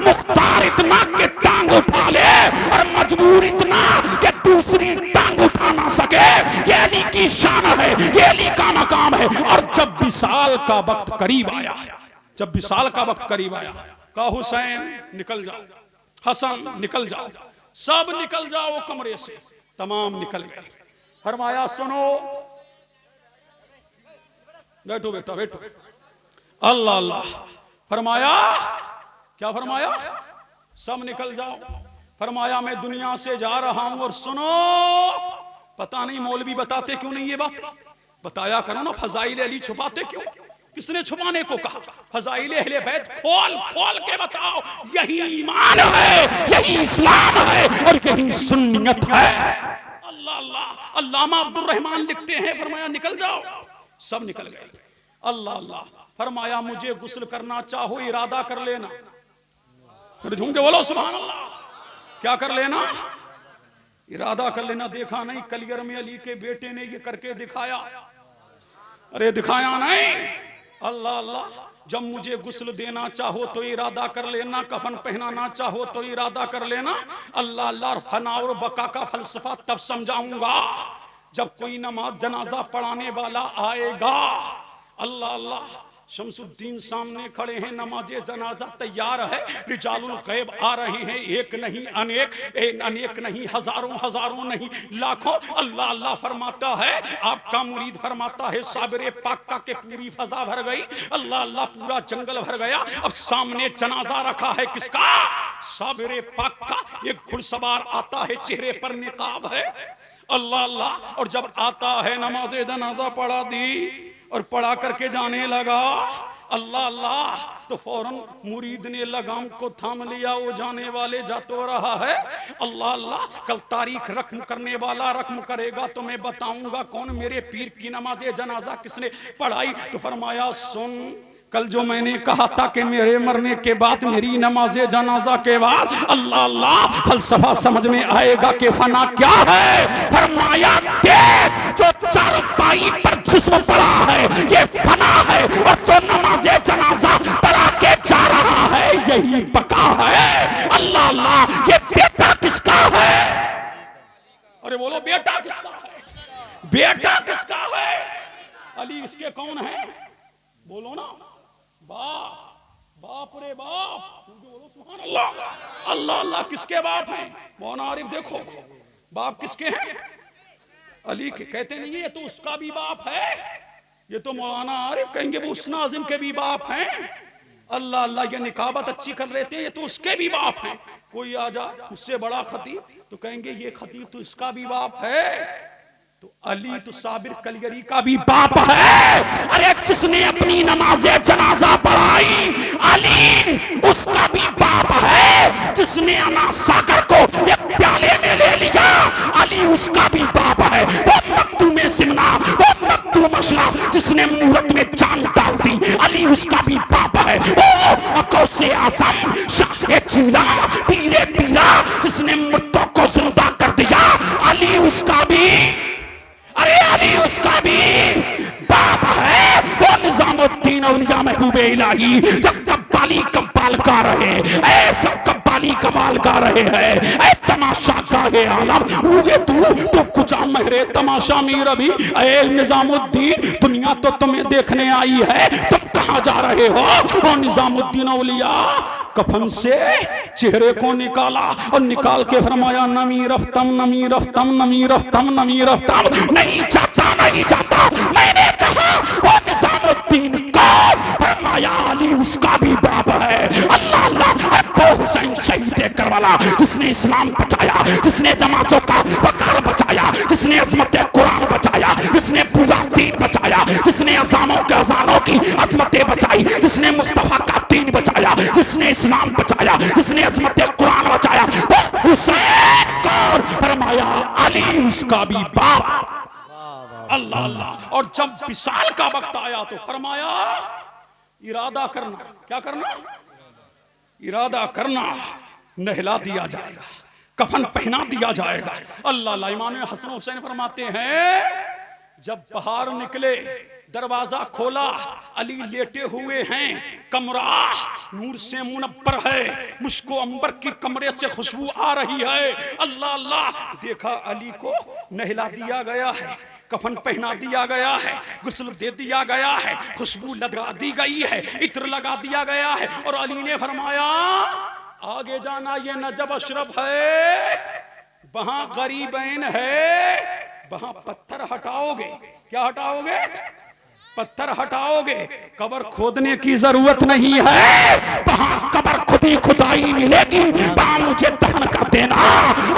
मुख्तार इतना कि टांग उठा ले, और मजबूर इतना कि दूसरी टांग उठा ना सके। ये अली की शान है, ये अली का मकाम है। और जब विसाल का वक्त करीब आया, जब विसाल का वक्त करीब आया, कहा हुसैन निकल जाओ, हसन निकल जाओ, सब निकल जाओ कमरे से। तमाम निकल गए। फरमाया सुनो, बैठो बेटा बैठो। अल्लाह अल्लाह। फरमाया क्या? फरमाया सब निकल जाओ। फरमाया मैं दुनिया से जा रहा हूं, और सुनो, पता नहीं मौलवी बताते क्यों नहीं ये बात? बताया करो ना, फजाइल अली छुपाते क्यों? किसने छुपाने को कहा? फजाइले अहले बैत खोल खोल के बताओ, यही ईमान है, यही इस्लाम है और यही सुन्नियत है। अल्लाह अल्लाह। अल्लामा अब्दुल रहमान लिखते हैं, फरमाया निकल जाओ, सब निकल गए। अल्लाह अल्लाह। फरमाया मुझे गुस्ल करना चाहो इरादा कर लेना। झूम के बोलो सुभान अल्लाह। क्या कर लेना? इरादा कर लेना। देखा नहीं कलियर में अली के बेटे ने ये करके दिखाया? अरे दिखाया नहीं? अल्लाह अल्लाह। जब मुझे गुस्ल देना चाहो तो इरादा कर लेना, कफन पहनाना चाहो तो इरादा कर लेना। अल्लाह अल्लाह। फना और बका का फलसफा तब समझाऊंगा जब कोई नमाज जनाजा पढ़ाने वाला आएगा। अल्लाह अल्लाह। शमसुद्दीन सामने खड़े हैं, नमाजे जनाजा तैयार है, रिजालुल गैब आ रहे हैं, एक नहीं अनेक, अनेक नहीं हजारों, हजारों नहीं लाखों। अल्लाह अल्लाह फरमाता है, आपका मुरीद फरमाता है साबिरे पाक्का के पूरी फजा भर गई। अल्लाह अल्लाह। पूरा जंगल भर गया। अब सामने जनाजा रखा है किसका? साबिरे पाक्का। एक घुड़सवार आता है, चेहरे पर निकाब है। अल्लाह अल्लाह। और जब आता है नमाजे जनाजा पढ़ा दी और पढ़ा करके जाने लगा। अल्लाह अल्लाह। तो फौरन मुरीद ने लगाम को थाम लिया, वो जाने वाले जा तो रहा है। अल्लाह अल्लाह। कल तारीख रकम करने वाला रकम करेगा तो मैं बताऊंगा कौन मेरे पीर की नमाजे जनाजा किसने पढ़ाई। तो फरमाया सुन, कल जो मैंने कहा था कि मेरे मरने के बाद मेरी नमाजे जनाजा के बाद अल्लाह अल्लाह फलसफा समझ में आएगा कि फना क्या है। फरमाया देख, जो चारपाई पर जिस्म पड़ा है ये फना है, और जो नमाजे जनाजा पढ़ा के जा रहा है यही बका है। अल्लाह अल्लाह। ये बेटा किसका है? अरे बोलो बेटा किसका है? बेटा किसका है? अली इसके कौन है? बोलो ना। बाप। बाप रे बाप। बोलो सुभान अल्लाह। अल्लाह अल्लाह। किसके बाप हैं? मौलाना आरिफ देखो बाप किसके हैं? अली के। कहते नहीं ये तो उसका भी बाप है, ये तो मौलाना आरिफ कहेंगे वो उस्ना आज़िम के भी बाप हैं। अल्लाह अल्लाह। ये निकाबत अच्छी कर रहे थे, ये तो उसके भी बाप हैं। कोई आ जा उससे बड़ा खतीब तो कहेंगे ये खतीब तो इसका भी बाप है। तो अली तो साबिर कलियरी का भी बाप है। अरे जिसने अपनी नमाजे जनाजा पढ़ाई अली उसका भी बाप है। जिसने अना सागर को ये प्याले में ले लिया अली उसका भी बाप है। वो मखदूम सिमना, वो मखदूम अशरा जिसने मूरत में जान डाल दी अली उसका भी बाप है। ओ गौसे आज़म शाह चीला पीरे पीरा जिसने मुर्दों को जिंदा कर दिया अली उसका भी, अरे अली उसका भी बाप है। वो निजामुद्दीन औलिया महबूबे इलाही जब कब्बाली कब्बाल गा रहे, जब कब्बाली कब्बाल गा रहे हैं, तमाशा गाहे आलम हुए तू कुछ महरे तमाशा मीर अभी। निजामुद्दीन दुनिया तो तुम्हें देखने आई है, तुम कहाँ जा रहे हो? और निजामुद्दीन औलिया कफन से चेहरे को निकाला और निकाल के फरमाया नमी रफ्तम नमी रफ्तम नमी रफ्तम नमी रफ्तम। नहीं जाता नहीं जाता, मैंने कहा वो निजामुद्दीन का। फरमाया अली उसका भी बाप है। अल्लाह अल्लाह। हुसैन शहीद करबला जिसने इस्लाम बचाया, जिसने नमाजों का वकार बचाया, जिसने अजमत कुरान बचाया, जिसने पूरा दीन बचाया, जिसने अजानों के अजानों की अजमतें बचाई, जिसने मुस्तफा का दीन बचाया, जिसने इस्लाम बचाया, जिसने अजमत कुरान बचाया, वो हुसैन को फरमाया अली उसका भी बाप। अल्लाह अल्लाह। और जब विसाल का वक्त आया तो फरमाया इरादा करना। क्या करना? इरादा करना। नहला दिया जाएगा, कफन पहना दिया जाएगा। अल्लाह अल्लाह। इमाम हसन हुसैन फरमाते हैं जब बाहर निकले दरवाजा खोला अली लेटे हुए हैं, कमरा नूर से मुनव्वर है, मुश्को अंबर की कमरे से खुशबू आ रही है। अल्लाह अल्लाह। देखा अली को नहला दिया गया है, कफन पहना दिया गया है, गुस्ल दे दिया गया है, खुशबू लगा दी गई है, इत्र लगा दिया गया है। और अली ने फरमाया आगे जाना ये नजब अशरफ है, वहां गरीबैन है, वहां पत्थर हटाओगे। क्या हटाओगे? पत्थर हटाओगे। कब्र खोदने की जरूरत नहीं है, वहां कब्र खुद खुदी खुदाई मिलेगी, पाँव मुझे दफन कर देना।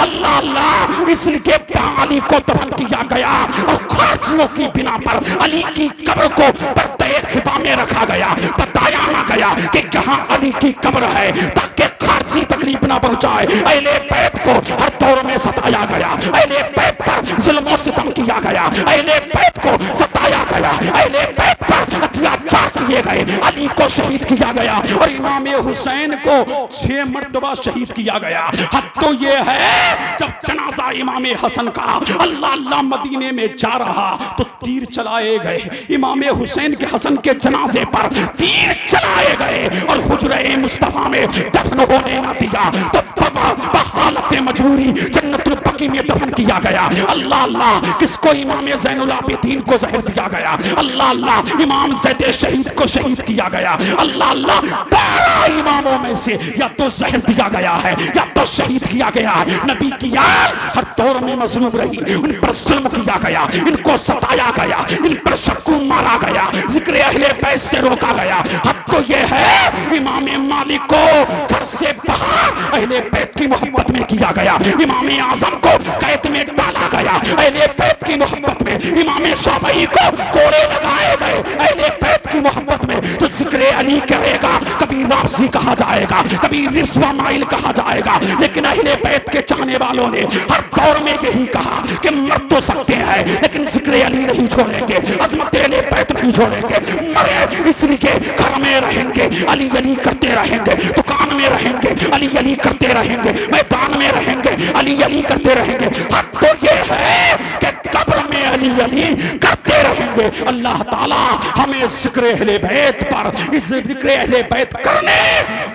अल्लाह अल्लाह, इसलिए अली को दफन किया गया और खारजियों की बिना पर अली की कब्र को पर्दे खिबा में रखा गया। बताया ना गया कि यहाँ अली की कब्र है ताकि खारजी तकलीफ ना पहुंचाए। अहले बैत को हर दौर में सताया गया, अहले बैत पर जुल्म सितम किया गया, अहले बैत को सताया गया, अहले बैत पर अत्याचार किए गए। अली को शहीद किया गया और इमाम हुसैन को 6 मर्तबा शहीद किया गया। हद तो ये है, जब जनाजा इमाम हसन का अल्लाह अल्लाह मदीने में जा रहा तो तीर चलाए गए। इमाम हुसैन के हसन के जनाजे पर तीर चलाए गए और हुजरे मुस्तफा में दफन होने ना दिया तो बहालत मजबूरी जन्नतुल बकी में दफन किया गया। अल्लाह अल्लाह, किसको इमाम ज़ैनुल आबिदीन को जहर दिया गया। अल्लाह अल्लाह, इमाम ज़ैद शहीद को शहीद किया गया। अल्लाह अल्लाह, 12 इमामों में से या तो जहर दिया गया है या तो शहीद किया गया है। नबी की यार हर दौर में मजलूम रही, उन पर जुल्म किया गया, इनको सताया गया, इन पर शक्कू मारा गया, जिक्र अहले बैत से रोका गया। हद तो ये है, इमाम मालिक को घर से बाहर अहले बैत की मोहब्बत में किया गया, इमाम आजम को कैद में डाला गया अहले बैत की मोहब्बत में, इमाम शाफई को कोड़े लगाए गए अहले बैत की मोहब्बत में। तो जिक्र अली करेगा, कभी वापसी कहा जाएगा, कभी रिस्वा माइल कहा जाएगा, लेकिन अहले बैत के चाहने वालों ने हर दौर में यही कहा कि मर तो सकते हैं लेकिन जिक्र अली नहीं छोड़ेंगे, अजमत अहले बैत नहीं छोड़ेंगे। मरे इसलिए घर में रहेंगे, अली अली करते रहेंगे, दुकान में रहेंगे, अली अली करते रहेंगे, मैदान में रहेंगे, अली अली करते रहेंगे। हद तो ये है कि कब्र में अली अली करते रहेंगे। अल्लाह ताला हमें जिक्र अहले बैत पर जिक्र अहले बैत करने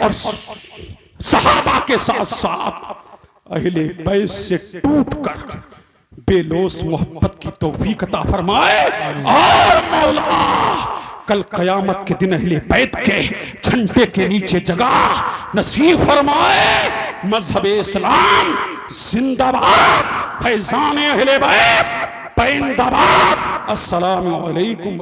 और सहाबा के साथ साथ अहले बैत से टूटकर बेलोस मोहब्बत की तौफीक अता फरमाए। और मौला कल कयामत के दिन अहले बैत के झंडे के नीचे जगह नसीब फरमाए। मजहब इस्लाम जिंदाबाद, फैजान अहले बैत पैंदाबाद। अस्सलामु अलैकुम।